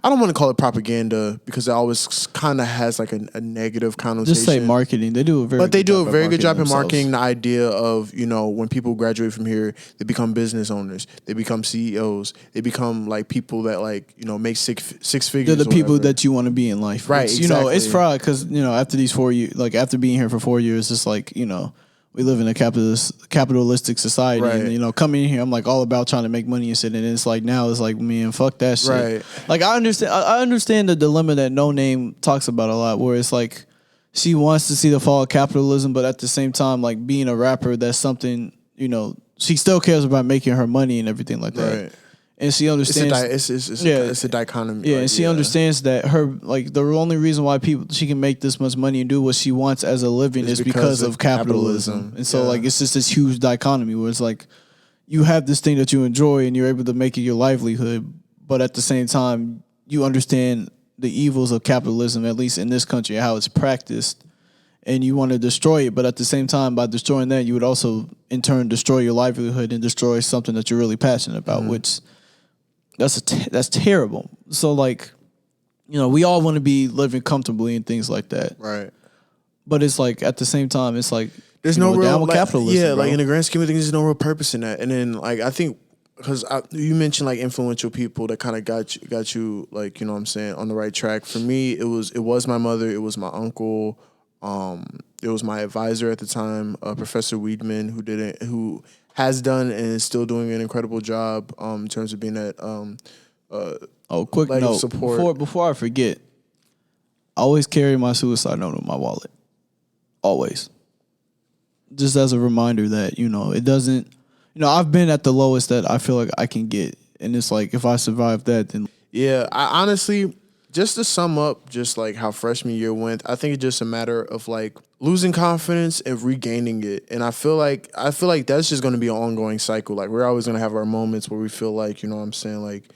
I don't want to call it propaganda, because it always kind of has a negative connotation. Just say marketing. They do a very good job in marketing the idea of, when people graduate from here, they become business owners, they become CEOs, they become people that make six figures. They're the people that you want to be in life, right? Which, exactly. It's fraud, because after these 4 years, after being here for 4 years, it's we live in a capitalistic society, Right. and coming in here, I'm like all about trying to make money and shit, and it's like now it's like, man, fuck that shit. Right. Like I understand the dilemma that No Name talks about a lot, where it's like she wants to see the fall of capitalism, but at the same time, like being a rapper, that's something she still cares about making her money and everything like that. Right. And she understands. It's a dichotomy. Yeah, and she understands that the only reason why she can make this much money and do what she wants as a living is because of capitalism. And so it's just this huge dichotomy where it's like you have this thing that you enjoy and you're able to make it your livelihood, but at the same time you understand the evils of capitalism, at least in this country, how it's practiced, and you want to destroy it. But at the same time, by destroying that, you would also in turn destroy your livelihood and destroy something that you're really passionate about, which that's terrible. So we all want to be living comfortably and things like that. Right. But it's like at the same time, it's like there's no real capitalism. Yeah, bro. like in the grand scheme of things, there's no real purpose in that. And then I think because you mentioned like influential people that kind of got you like what I'm saying on the right track. For me, it was my mother, it was my uncle, it was my advisor at the time, Professor Weedman, who has done and is still doing an incredible job in terms of being that quick note support. before I forget, I always carry my suicide note in my wallet. Always. Just as a reminder that, it doesn't I've been at the lowest that I feel like I can get. And it's like if I survive that, then yeah, I honestly, just to sum up just like how freshman year went, I think it's just a matter of like losing confidence and regaining it. And I feel like that's just going to be an ongoing cycle. Like we're always going to have our moments where we feel like, what I'm saying, like,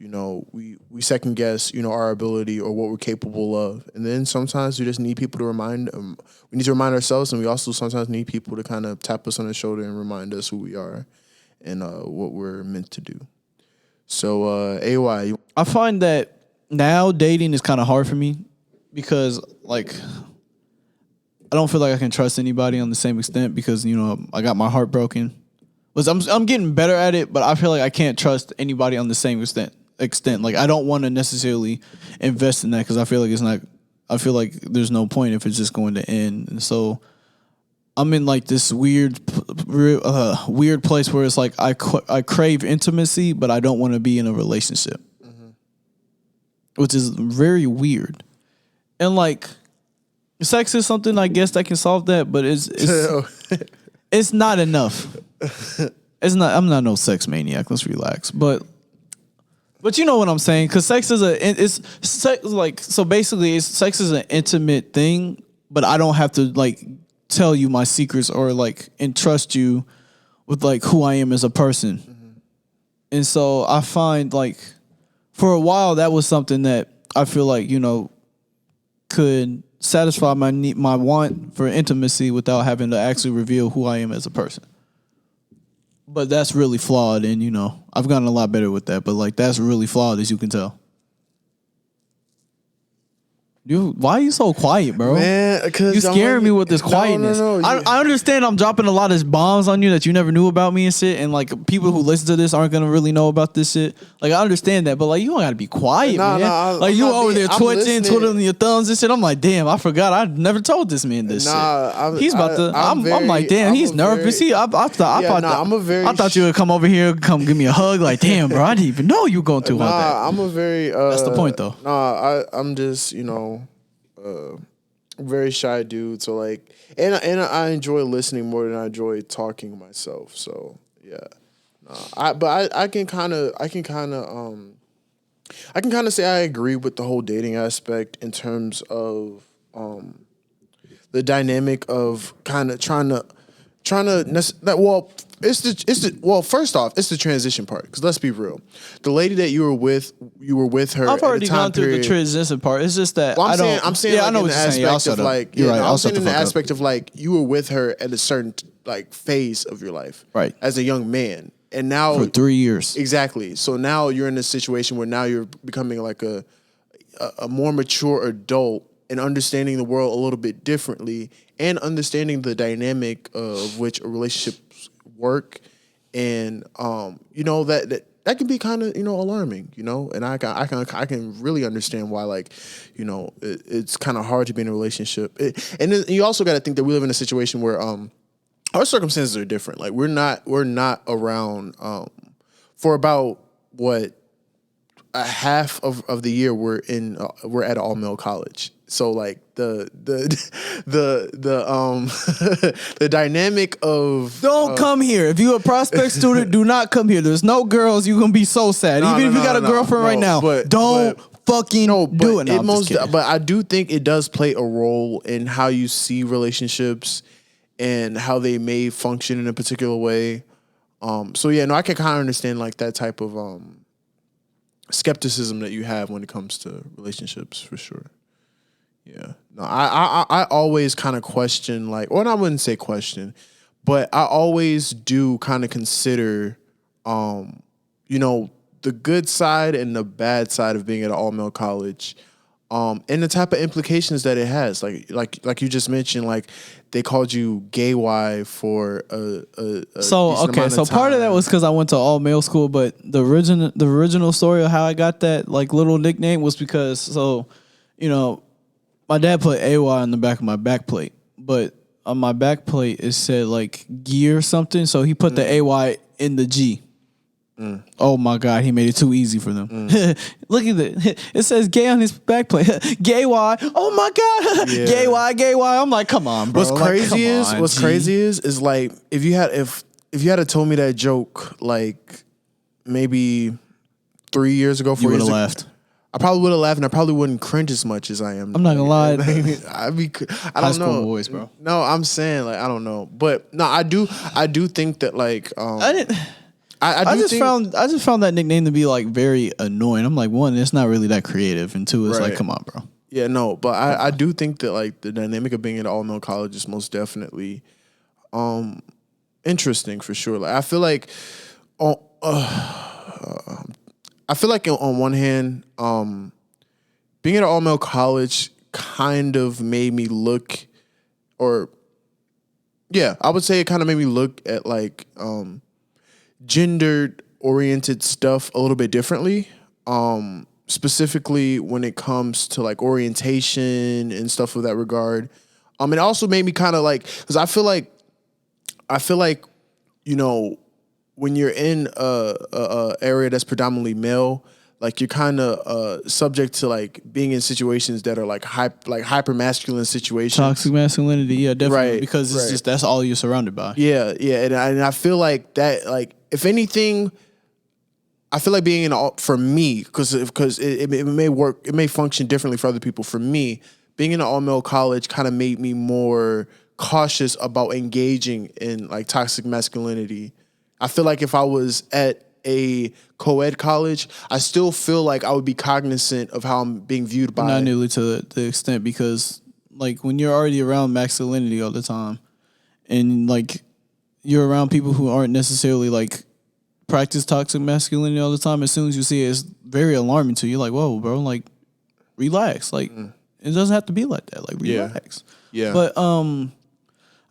we second guess, our ability or what we're capable of. And then sometimes we just need people to we need to remind ourselves, and we also sometimes need people to kind of tap us on the shoulder and remind us who we are and what we're meant to do. So, AY. I find that now dating is kind of hard for me because like I don't feel like I can trust anybody on the same extent because I got my heart broken. I'm getting better at it, but I feel like I can't trust anybody on the same extent. Like I don't want to necessarily invest in that because I feel like it's not. I feel like there's no point if it's just going to end. And so I'm in like this weird place where it's like I crave intimacy, but I don't want to be in a relationship, which is very weird. And like sex is something I guess that can solve that, but it's not enough. It's not. I'm not no sex maniac. Let's relax. But you know what I'm saying? Because sex is sex is an intimate thing, but I don't have to like tell you my secrets or like entrust you with like who I am as a person. And so I find like for a while that was something that I feel like could satisfy my want for intimacy without having to actually reveal who I am as a person. But that's really flawed, and I've gotten a lot better with that. But like that's really flawed, as you can tell. Why are you so quiet, bro? Man, because you scaring me with this quietness. No. I understand I'm dropping a lot of bombs on you that you never knew about me and shit, and like people who listen to this aren't gonna really know about this shit. Like I understand that, but like you don't gotta be quiet, man. Like you over there twitching, twiddling your thumbs and shit. I'm like, damn, I forgot. I never told this man this shit. He's about to. I'm like, damn, he's nervous. I thought you would come over here, come give me a hug. Like, damn, bro, I didn't even know you going through all that. I'm a very. That's the point, though. I'm just very shy dude. So like, and I enjoy listening more than I enjoy talking myself. So yeah, I can kind of say I agree with the whole dating aspect in terms of the dynamic of kind of trying to first off, it's the transition part. Because let's be real, the lady that you were with her. I've already gone through the transition part. It's just that I'm saying Yeah, I know in what the you're saying. aspect of like, you're right. I'm saying in the aspect of like you were with her at a certain like phase of your life, right? As a young man, and now for 3 years, exactly. So now you're in a situation where now you're becoming like a more mature adult and understanding the world a little bit differently, and understanding the dynamic of which a relationship work, and that can be kind of alarming, and I can really understand why it's kind of hard to be in a relationship, and then you also got to think that we live in a situation where our circumstances are different. Like we're not around for about what a half of the year we're at all male college. So like the dynamic of Don't come here. If you a prospect student, do not come here. There's no girls. You're gonna be so sad. Even if you got a girlfriend right now, don't fucking do it. No, but I do think it does play a role in how you see relationships and how they may function in a particular way. So yeah, no, I can kind of understand like that type of skepticism that you have when it comes to relationships, for sure. Yeah, no, I always kind of question, like, or I wouldn't say question, but I always do kind of consider, the good side and the bad side of being at an all male college, and the type of implications that it has. Like you just mentioned, like they called you gay Y for a so okay. So part of that was because I went to all male school, but the original story of how I got that like little nickname was because my dad put AY on the back of my back plate, but on my back plate it said like G or something, so he put the AY in the G. Oh my God, he made it too easy for them. Look at it. It says gay on his back plate. Gay Y. Oh my God. Yeah. Gay Y. I'm like, come on, bro. What's crazy is like if you had told me that joke like maybe 3 years ago, 4 years ago, laughed. I probably would have laughed, and I probably wouldn't cringe as much as I am. I'm not gonna lie. I don't know. Boys, bro. No, I'm saying like I don't know, but no, I do think that like I just found that nickname to be like very annoying. I'm like, one, it's not really that creative, and two, it's like, come on, bro. Yeah, no, but I do think that like the dynamic of being at all male college is most definitely interesting for sure. Like I feel like on one hand, being at an all male college kind of made me look, I would say it kind of made me look at like gendered oriented stuff a little bit differently. Specifically when it comes to like orientation and stuff of that regard. It also made me kind of like, because I feel like when you're in a area that's predominantly male, like you're kind of subject to like being in situations that are like hyper masculine situations. Toxic masculinity, yeah, definitely. Right, because it's just that's all you're surrounded by. Yeah, and I feel like that, like if anything, I feel like being for me, because it may work, it may function differently for other people. For me, being in an all male college kind of made me more cautious about engaging in like toxic masculinity. I feel like if I was at a co-ed college, I still feel like I would be cognizant of how I'm being viewed by. Not nearly to the extent, because like when you're already around masculinity all the time, and like you're around people who aren't necessarily like practice toxic masculinity all the time, as soon as you see it, it's very alarming to you. Like, whoa, bro, like relax. Like it doesn't have to be like that. Like relax. Yeah. But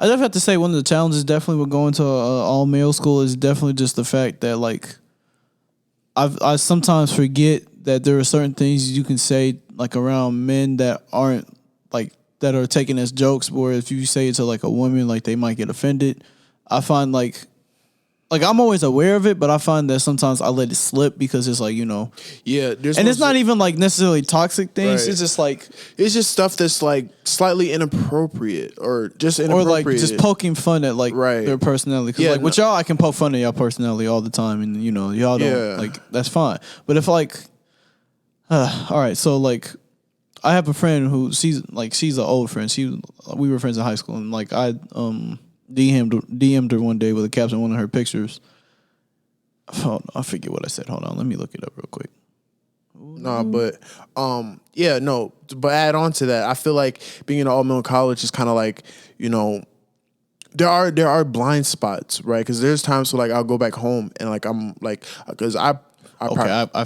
I definitely have to say one of the challenges definitely with going to an all male school is definitely just the fact that like I sometimes forget that there are certain things you can say like around men that aren't like that are taken as jokes, or if you say it to like a woman, like they might get offended. I find like I'm always aware of it, but I find that sometimes I let it slip because it's like, yeah, and it's not even like necessarily toxic things. Right. It's just like stuff that's like slightly inappropriate or just inappropriate, or like just poking fun at like their personality. Because like with y'all, I can poke fun at y'all personality all the time, and y'all don't like that's fine. But if like, all right, so like I have a friend who she's an old friend. We were friends in high school, and like I DM'd her one day with a caption on one of her pictures. I forget what I said. Hold on, let me look it up real quick. But add on to that, I feel like being in an all-male college is kind of like, there are blind spots, right? Because there's times where like I'll go back home and like I'm like, because I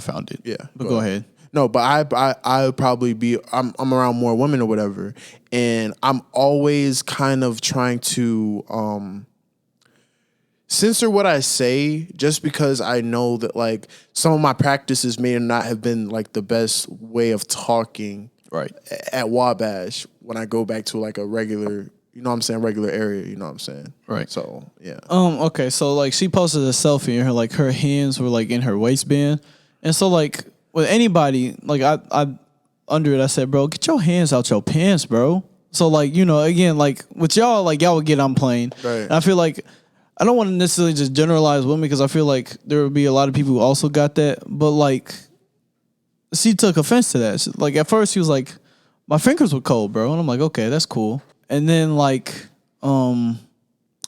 found it. Yeah, but go ahead. No, but I would probably be I'm around more women or whatever, and I'm always kind of trying to censor what I say, just because I know that like some of my practices may not have been like the best way of talking right at Wabash when I go back to like a regular you know what I'm saying, regular area, you know what I'm saying? Right. So, yeah. Okay, so like she posted a selfie and her hands were like in her waistband. And so like with anybody, like I under it I said, bro, get your hands out your pants, bro. So like, again, like with y'all, like y'all would get I'm playing. Right. And I feel like I don't want to necessarily just generalize women because I feel like there would be a lot of people who also got that, but like she took offense to that. Like at first she was like, my fingers were cold, bro. And I'm like, okay, that's cool. And then like, what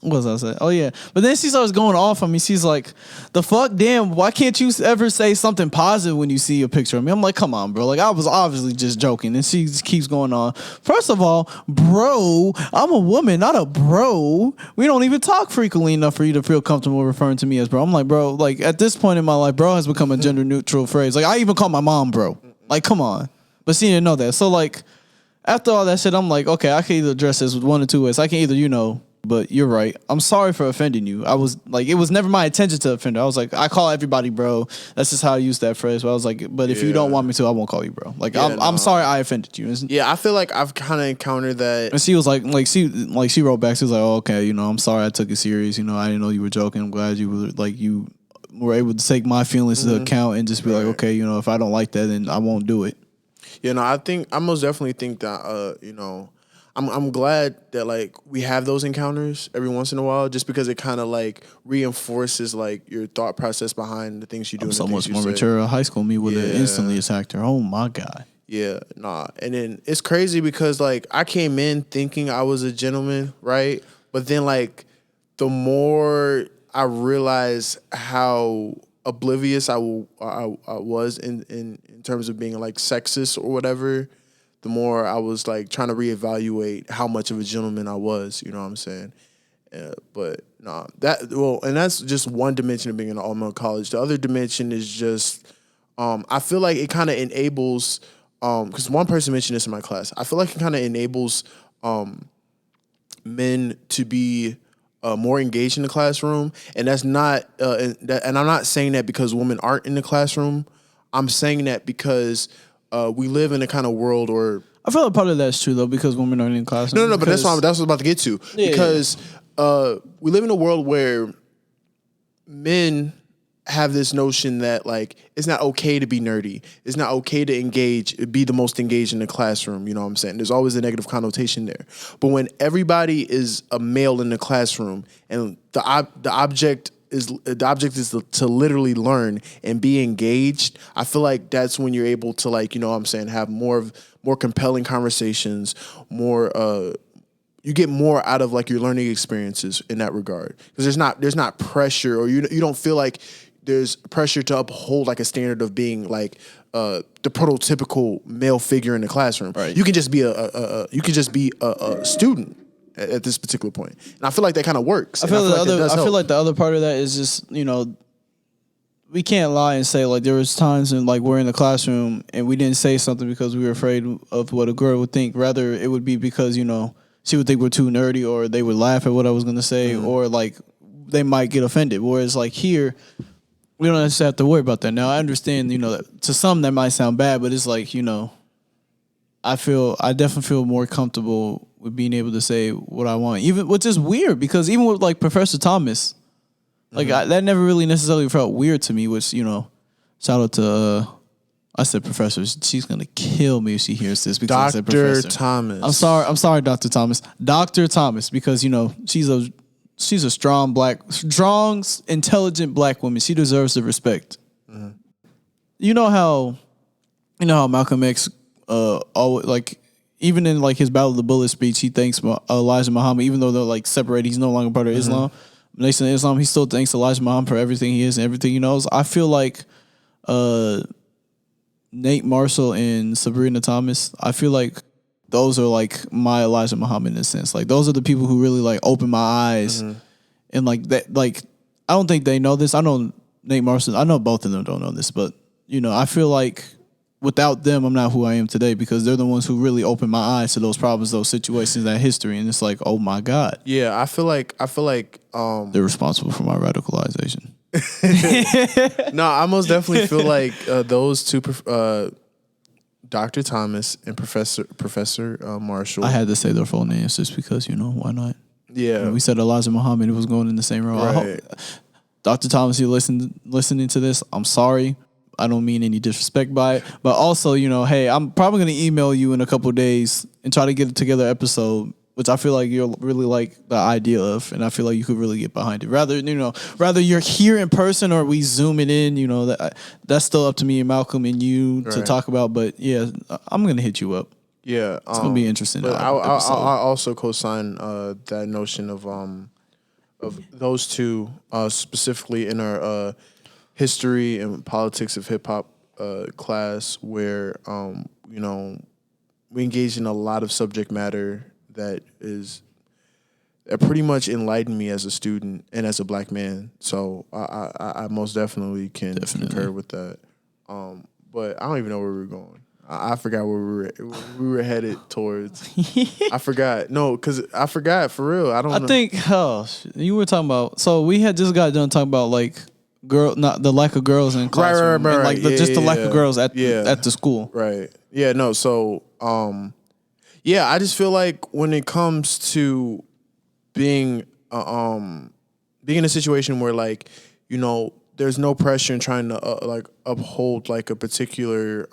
was I saying? Oh yeah. But then she starts going off on me. She's like, the fuck, damn, why can't you ever say something positive when you see a picture of me? I'm like, come on, bro. Like I was obviously just joking. And she just keeps going on. First of all, bro, I'm a woman, not a bro. We don't even talk frequently enough for you to feel comfortable referring to me as bro. I'm like, bro, like at this point in my life, bro has become a gender neutral phrase. Like I even call my mom bro. Like, come on. But she didn't know that. So like, after all that shit, I'm like, okay, I can either address this with one or two ways. I can either, but you're right. I'm sorry for offending you. I was like, it was never my intention to offend her. I was like, I call everybody bro. That's just how I use that phrase. But I was like, but if you don't want me to, I won't call you bro. Like, I'm sorry I offended you. Yeah, I feel like I've kind of encountered that. And she was she wrote back. She was like, oh, okay, I'm sorry I took it serious. I didn't know you were joking. I'm glad you were able to take my feelings into account and just be like, okay, if I don't like that, then I won't do it. I most definitely think that, I'm glad that like we have those encounters every once in a while, just because it kind of like reinforces like your thought process behind the things you do. I'm so much more mature. High school me would have instantly attacked her. Oh my god. Yeah, nah. And then it's crazy because like I came in thinking I was a gentleman, right? But then like the more I realized how oblivious I was in terms of being like sexist or whatever, the more I was like trying to reevaluate how much of a gentleman I was, you know what I'm saying? But nah, and that's just one dimension of being in an all-male college. The other dimension is just, I feel like it kind of enables, because one person mentioned this in my class, I feel like it kind of enables men to be more engaged in the classroom, and that's not, and I'm not saying that because women aren't in the classroom. I'm saying that because we live in a kind of world, or I feel like part of that's true though, because women aren't in the classroom. No, but that's what I was about to get to. Yeah, because we live in a world where men have this notion that like it's not okay to be nerdy. It's not okay to be the most engaged in the classroom. You know what I'm saying? There's always a negative connotation there. But when everybody is a male in the classroom and the object is to literally learn and be engaged, I feel like that's when you're able to like, you know what I'm saying, have more compelling conversations, you get more out of like your learning experiences in that regard. Because there's not pressure, or you don't feel like there's pressure to uphold like a standard of being like the prototypical male figure in the classroom. Right. You can just be a student at this particular point. And I feel like that kind of works. I feel like the other part of that is just, we can't lie and say like there was times when like we're in the classroom and we didn't say something because we were afraid of what a girl would think. Rather, it would be because, she would think we're too nerdy, or they would laugh at what I was going to say, or like they might get offended. Whereas like here, we don't necessarily have to worry about that. Now, I understand, that to some that might sound bad, but it's like, I definitely feel more comfortable with being able to say what I want, which is weird because even with like Professor Thomas, like that never really necessarily felt weird to me, which, shout out to, I said professor. She's going to kill me if she hears this because I said professor. Dr. Thomas. I'm sorry, Dr. Thomas. Dr. Thomas, because, she's a strong, intelligent black woman. She deserves the respect. Mm-hmm. You know how Malcolm X, always, like, even in like his Battle of the Bullet speech, he thanks Elijah Muhammad, even though they're like separated. He's no longer part of Islam. Nation of Islam. He still thanks Elijah Muhammad for everything he is and everything he knows. I feel like Nate Marshall and Sabrina Thomas, I feel like those are like my Elijah Muhammad in a sense. Like those are the people who really like open my eyes, and like that. Like I don't think they know this. I know Nate Marshall. I know both of them don't know this, but I feel like without them, I'm not who I am today because they're the ones who really opened my eyes to those problems, those situations, that history, and it's like, oh my God. Yeah, I feel like they're responsible for my radicalization. No, I most definitely feel like those two Dr. Thomas and Professor Marshall. I had to say their full names just because, why not? Yeah. When we said Elijah Muhammad, it was going in the same row. Right. I hope, Dr. Thomas, you listening to this, I'm sorry. I don't mean any disrespect by it. But also, hey, I'm probably going to email you in a couple of days and try to get it together episode, which I feel like you'll really like the idea of, and I feel like you could really get behind it. Rather you're here in person or we zoom it in, that's still up to me and Malcolm and you to talk about. But yeah, I'm going to hit you up. Yeah. It's going to be interesting. But I also co-sign that notion of those two, specifically in our history and politics of hip hop class, where we engage in a lot of subject matter that pretty much enlightened me as a student and as a black man. So I most definitely can concur with that. But I don't even know where we're going. I forgot where we were headed towards. I forgot. No, because I forgot for real. I don't know. I think you were talking about. So we had just got done talking about like not the lack of girls in classroom, right. And like the lack of girls at the school. Right. Yeah. No. So I just feel like when it comes to being in a situation where like there's no pressure in trying to like uphold like a particular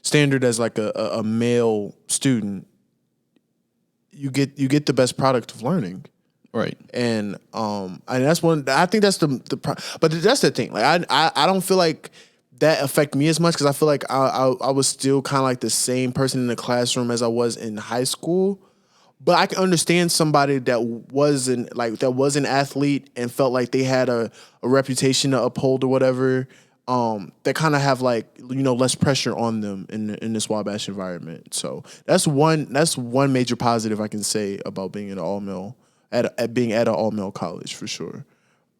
standard as like a male student, you get the best product of learning. Right. And that's one. I think that's but that's the thing. Like I don't feel like that affect me as much because I feel like I was still kind of like the same person in the classroom as I was in high school. But I can understand somebody that was an athlete and felt like they had a reputation to uphold or whatever. That kind of have like less pressure on them in this Wabash environment. So that's one major positive I can say about being an all-male being at an all-male college for sure.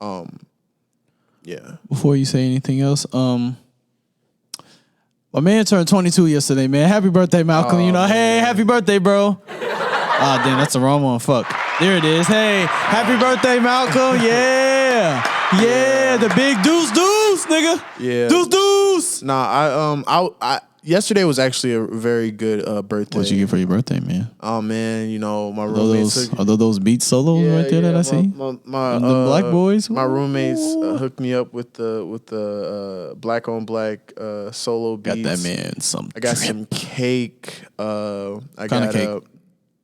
Yeah. Before you say anything else, my man turned 22 yesterday, man. Happy birthday, Malcolm. Hey, happy birthday, bro. Ah, damn, that's the wrong one. Fuck. There it is. Hey, happy birthday, Malcolm. Yeah, the big deuce, nigga. Yeah. Deuce. Nah, I yesterday was actually a very good birthday. What'd you get for your birthday, man? Oh man, my roommates. Are those beat solos right there that I see? My the black boys. My roommates hooked me up with the black on black solo beats. Got that man some. I got some cake.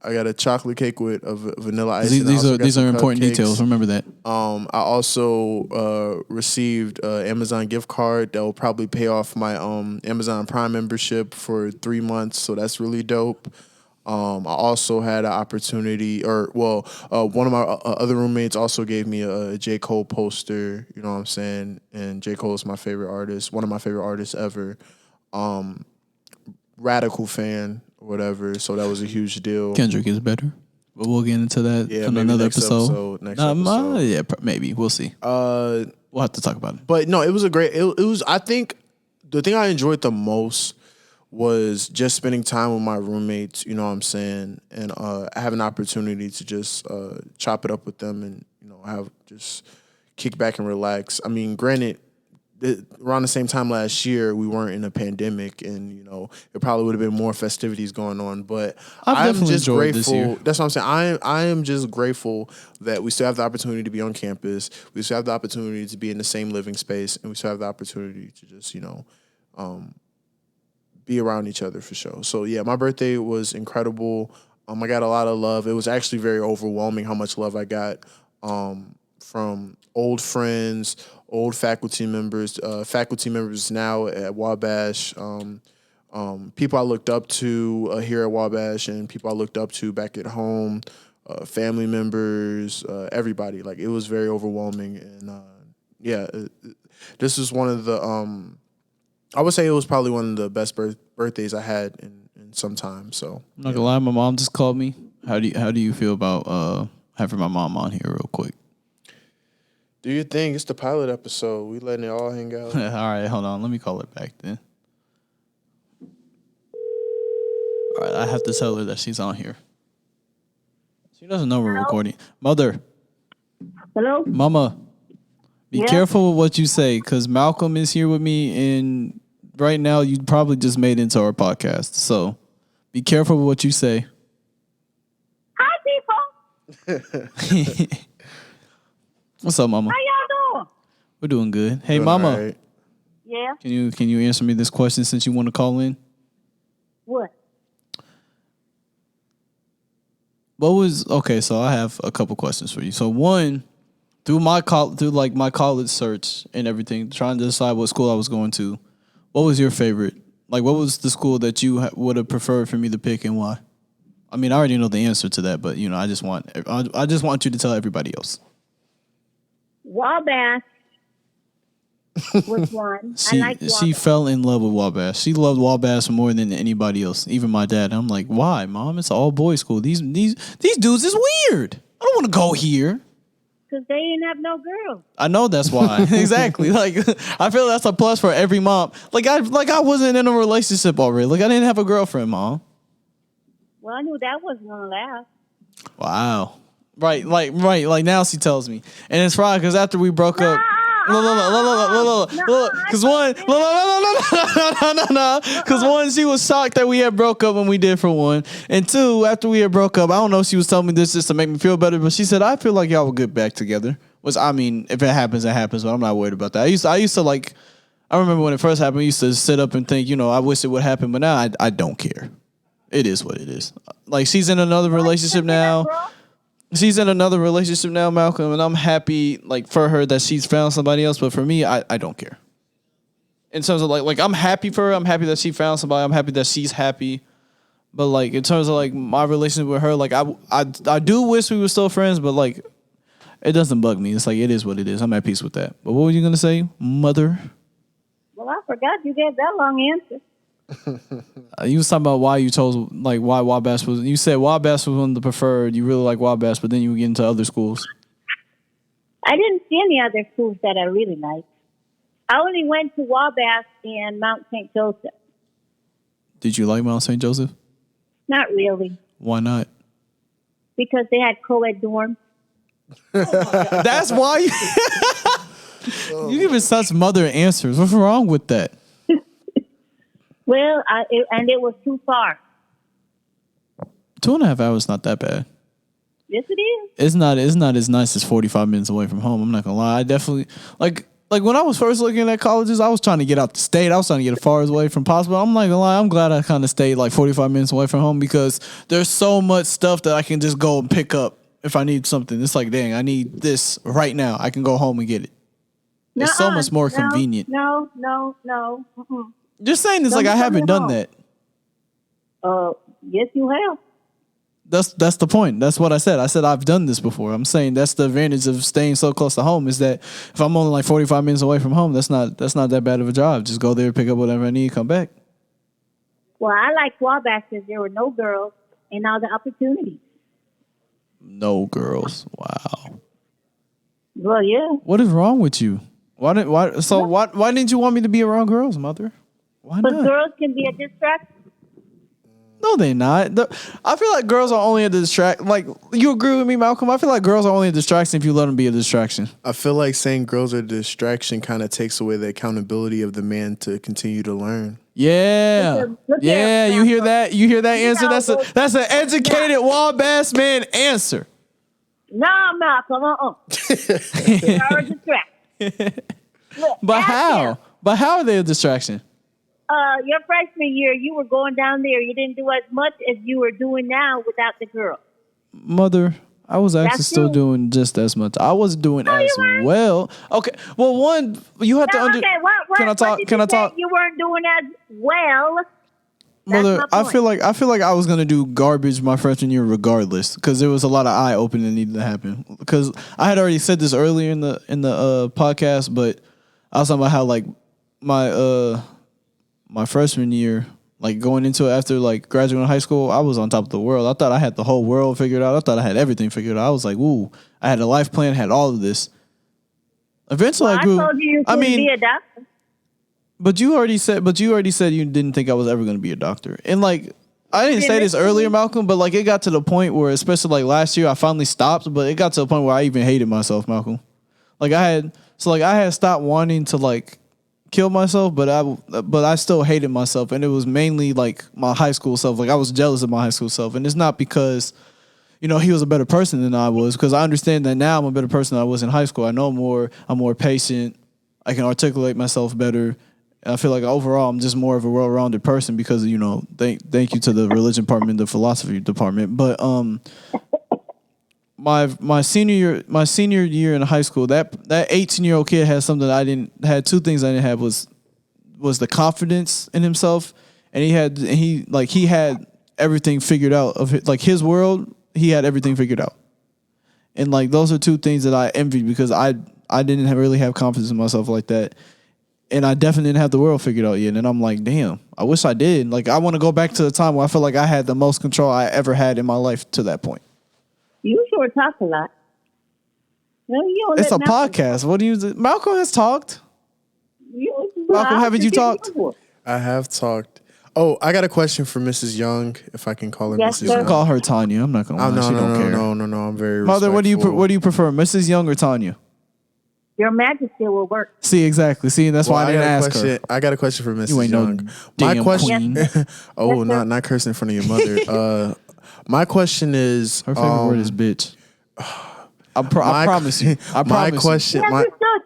I got a chocolate cake with a vanilla ice. These are important details. Remember that. I also received an Amazon gift card that will probably pay off my Amazon Prime membership for 3 months. So that's really dope. I also had an opportunity, one of my other roommates also gave me a J. Cole poster. You know what I'm saying? And J. Cole is my favorite artist, one of my favorite artists ever. Radical fan. Whatever, so that was a huge deal. Kendrick is better, but we'll get into that in another episode. Next episode. Maybe we'll see. We'll have to talk about it. But no, it was a great. It was. I think the thing I enjoyed the most was just spending time with my roommates. You know what I'm saying, and I have an opportunity to just chop it up with them, and have just kick back and relax. I mean, granted. Around the same time last year, we weren't in a pandemic, and it probably would have been more festivities going on. But I'm just grateful. This year. That's what I'm saying. I am just grateful that we still have the opportunity to be on campus. We still have the opportunity to be in the same living space, and we still have the opportunity to just be around each other for sure. So yeah, my birthday was incredible. I got a lot of love. It was actually very overwhelming how much love I got from old friends. Old faculty members now at Wabash, people I looked up to here at Wabash, and people I looked up to back at home, family members, everybody. Like it was very overwhelming, and this is one of the. I would say it was probably one of the best birthdays I had in some time. So I'm not gonna lie, my mom just called me. How do you feel about having my mom on here real quick? Do you think it's the pilot episode? We letting it all hang out. All right, hold on. Let me call her back then. All right, I have to tell her that she's on here. She doesn't know we're recording. Mother. Hello? Mama. Be careful with what you say, because Malcolm is here with me, and right now you probably just made into our podcast. So be careful with what you say. Hi, people. What's up, Mama? How y'all doing? We're doing good. Hey, Doing Mama. all right. Yeah. Can you answer me this question since you want to call in? What? Okay, so I have a couple questions for you. So one, through my college search and everything, trying to decide what school I was going to, what was your favorite? Like, what was the school that you would have preferred for me to pick and why? I mean, I already know the answer to that, but I just want you to tell everybody else. Wabash was one. She I like Wabash. she fell in love with Wabash. She loved Wabash more than anybody else, even my dad. I'm like, why, Mom? It's an all boys school. These dudes is weird. I don't want to go here. Because they didn't have no girls. I know that's why. Exactly. Like, I feel that's a plus for every mom. Like I wasn't in a relationship already. Like, I didn't have a girlfriend, Mom. Well, I knew that wasn't gonna last. Wow. Right. Like now she tells me, and it's fine because after we broke up. Because one, she was shocked that we had broke up when we did for one, and two, after we had broke up, I don't know if she was telling me this just to make me feel better, but she said I feel like y'all will get back together. Which, I mean, if it happens, it happens, but I'm not worried about that. I used to like, I remember when it first happened, I used to sit up and think, I wish it would happen, but now I don't care. It is what it is. Like, she's in another relationship now. She's in another relationship now, Malcolm, and I'm happy, like, for her that she's found somebody else. But for me, I don't care. In terms of like I'm happy for her. I'm happy that she found somebody. I'm happy that she's happy. But like in terms of like my relationship with her, like I do wish we were still friends. But like it doesn't bug me. It's like it is what it is. I'm at peace with that. But what were you gonna say, Mother? Well, I forgot you gave that long answer. You was talking about why you chose, like, why Wabash was. You said Wabash was one of the preferred. You really like Wabash, but then you would get into other schools. I didn't see any other schools that I really liked. I only went to Wabash and Mount St. Joseph. Did you like Mount St. Joseph? Not really. Why not? Because they had co-ed dorms. That's why you giving such mother answers. What's wrong with that? Well, it was too far. 2.5 hours not that bad. Yes, it is. It's not as nice as 45 minutes away from home. I'm not gonna lie. I definitely like when I was first looking at colleges, I was trying to get out the state. I was trying to get as far away from possible. I'm not gonna lie. I'm glad I kind of stayed like 45 minutes away from home because there's so much stuff that I can just go and pick up if I need something. It's like, dang, I need this right now. I can go home and get it. It's so much more convenient. No. Mm-mm. Just saying it's like I haven't done that. Yes, you have. That's the point. That's what I said. I said I've done this before. I'm saying that's the advantage of staying so close to home is that if I'm only like 45 minutes away from home, that's not that bad of a drive. Just go there, pick up whatever I need, come back. Well, I like Wabash because there were no girls and all the opportunities. No girls. Wow. Well, yeah. What is wrong with you? Why didn't you want me to be around girls, Mother? Why But not? girls can be a distraction. No, they're not. I feel like girls are only a distraction. Like, you agree with me, Malcolm? I feel like girls are only a distraction if you let them be a distraction. I feel like saying girls are a distraction kind of takes away the accountability of the man to continue to learn. Yeah. Look Yeah, here, you hear that? You hear that answer? know, That's an educated Wabash man answer. No, Malcolm, They are a distraction. Look, But ask how? him. But how are they a distraction? Your freshman year, you were going down there. You didn't do as much as you were doing now without the girl. Mother, I was actually That's still true. doing just as much. I was doing as you weren't. well. Okay. Well, one, you have to Okay, what, Can I talk? What did Can you I talk? say you weren't doing as well. Mother, That's my point. I feel like I was gonna do garbage my freshman year regardless, because there was a lot of eye opening that needed to happen. Because I had already said this earlier in the podcast, but I was talking about how like my freshman year, like going into it after like graduating high school, I was on top of the world. I thought I had the whole world figured out. I thought I had everything figured out. I was like, ooh, I had a life plan, had all of this. Eventually, Well, I grew. I told you couldn't be a doctor. But you already said you didn't think I was ever going to be a doctor. And like I didn't say this earlier, Malcolm, but like it got to the point where, especially like last year, I finally stopped. But it got to the point where I even hated myself, Malcolm. Like I had stopped wanting to like kill myself, but I still hated myself, and it was mainly like my high school self. Like I was jealous of my high school self, and it's not because he was a better person than I was, because I understand that now I'm a better person than I was in high school. I know more. I'm more patient. I can articulate myself better. And I feel like overall I'm just more of a well-rounded person because thank you to the religion department, the philosophy department. But my senior year in high school, that 18-year-old kid had something had two things I didn't have was the confidence in himself, and he had everything figured out of his world. He had everything figured out, and like those are two things that I envied because I didn't really have confidence in myself like that, and I definitely didn't have the world figured out yet. And I'm like, damn, I wish I did. Like I want to go back to the time where I felt like I had the most control I ever had in my life to that point. You sure talk a lot. No, you don't It's a let Malcolm podcast. What do you? Malcolm has talked. Malcolm, haven't you talked? I have talked. Oh, I got a question for Mrs. Young, if I can call her Yes, Mrs. sir. Young. Call her Tanya. I'm not gonna lie. No, She don't care. no. I'm very Mother, respectful. what do you prefer, Mrs. Young or Tanya? Your Majesty will work. See, exactly. See, that's why I didn't ask her. I got a question for Mrs. You ain't Young. no damn queen. Oh, Yes, sir. not cursing in front of your mother. My question is, Her favorite word is bitch. I promise you. I promise my you. question, Yes, it's good.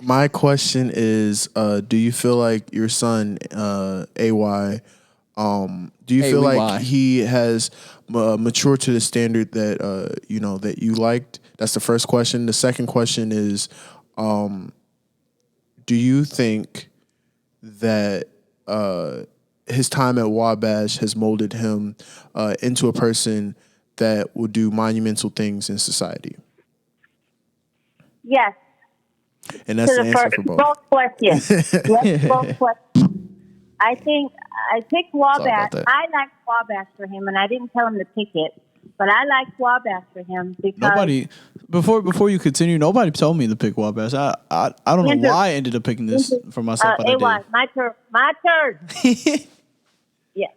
my question is, do you feel like your son, AY, do you feel like he has matured to the standard that that you liked? That's the first question. The second question is, do you think that his time at Wabash has molded him into a person that will do monumental things in society? Yes. And that's the answer for both questions. Yes, both questions. I think I picked Wabash. that. I liked Wabash for him, and I didn't tell him to pick it, but I liked Wabash for him because Nobody before you continue. Nobody told me to pick Wabash. I don't know Andrew, why I ended up picking this for myself. But I AY, did. my turn. Yeah.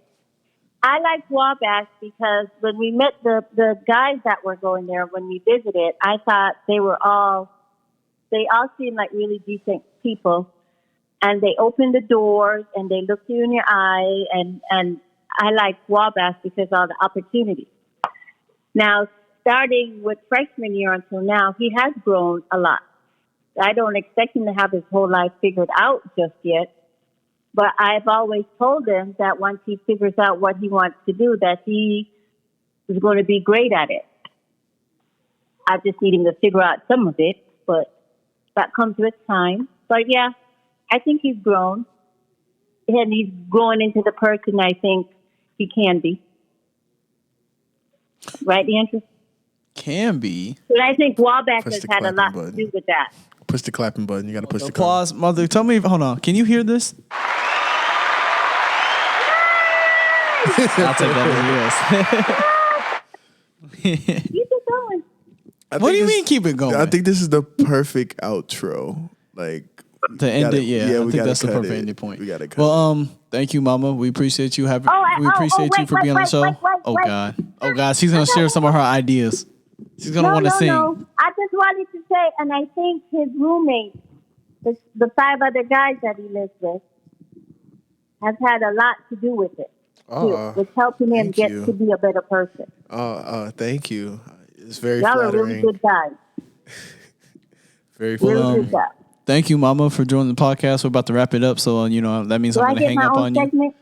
I liked Wabash because when we met the guys that were going there, when we visited, I thought they all seemed like really decent people. And they opened the doors and they looked you in your eye. And I liked Wabash because of all the opportunities. Now, starting with freshman year until now, he has grown a lot. I don't expect him to have his whole life figured out just yet. But I've always told him that once he figures out what he wants to do, that he is going to be great at it. I just need him to figure out some of it, but that comes with time. But yeah, I think he's grown. And he's growing into the person I think he can be. Right, Andrew? Can be. But I think Wabash Push has the had a lot clapping to do with that. Push the clapping button. You got to push the Applause, mother. Tell me. Hold on. Can you hear this? I'll take that as yes. Keep it going. What do you mean keep it going? I think this is the perfect outro. Like to end it, yeah. I we think gotta that's the cut perfect it. ending point. We gotta cut Well, thank you, Mama. We appreciate you having. We appreciate you for being on the show. Oh God, she's gonna share some of her ideas. She's gonna want to sing. No. I just wanted to say, and I think his roommate, the 5 other guys that he lives with, has had a lot to do with it. Too, with helping him get to be a better person. Thank you. It's very Y'all flattering. are really good guys. Very Really flattering. good guys. Thank you, Mama, for joining the podcast. We're about to wrap it up, so that means I'm gonna hang up on you.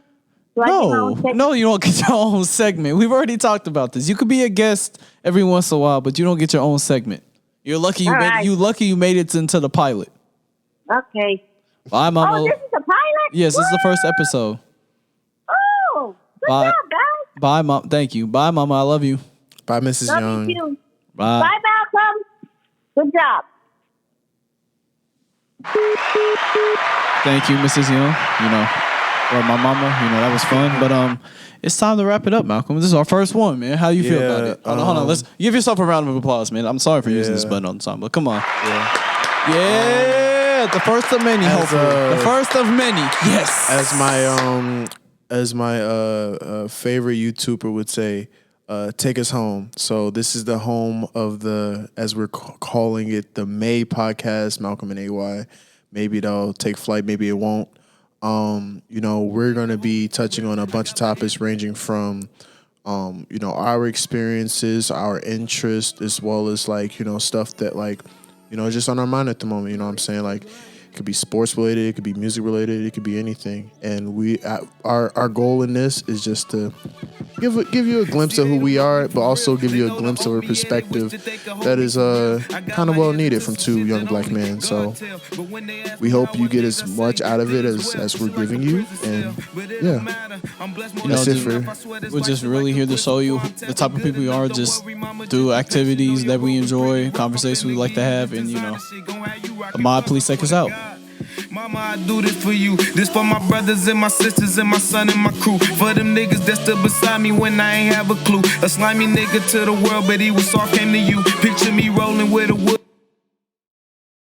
No, you don't get your own segment. We've already talked about this. You could be a guest every once in a while, but you don't get your own segment. You're lucky you made it. You lucky you made it into the pilot. Okay. Bye, Mama. Oh, this is the pilot? Yes, this is the first episode. Oh, good job, guys. Bye, Mom. Thank you. Bye, Mama. I love you. Bye, Mrs. Love Young. you too. Bye. Bye, Malcolm. Good job. Thank you, Mrs. Young. Or my mama. That was fun. But it's time to wrap it up, Malcolm. This is our first one, man. How you feel about it? Hold on. Let's give yourself a round of applause, man. I'm sorry for using this button all the time, but come on. Yeah. The first of many, hopefully. The first of many. Yes. As my favorite YouTuber would say, take us home. So this is the home of as we're calling it, the May podcast, Malcolm and AY. Maybe they'll take flight, maybe it won't. We're going to be touching on a bunch of topics ranging from, our experiences, our interests, as well as stuff that just on our mind at the moment. You know what I'm saying? Like, it could be sports related, it could be music related, it could be anything. And our goal in this is just to give you a glimpse of who we are, but also give you a glimpse of a perspective that is kind of well needed from two young black men. So we hope you get as much out of it as we're giving you. And yeah, that's it for. We're just really here to show you the type of people we are, just through activities that we enjoy, conversations we like to have, and Ahmad, please take us out. Mama, I do this for you. This for my brothers and my sisters and my son and my crew. For them niggas that stood beside me when I ain't have a clue. A slimy nigga to the world, but he was soft, came to you. Picture me rolling with a wood.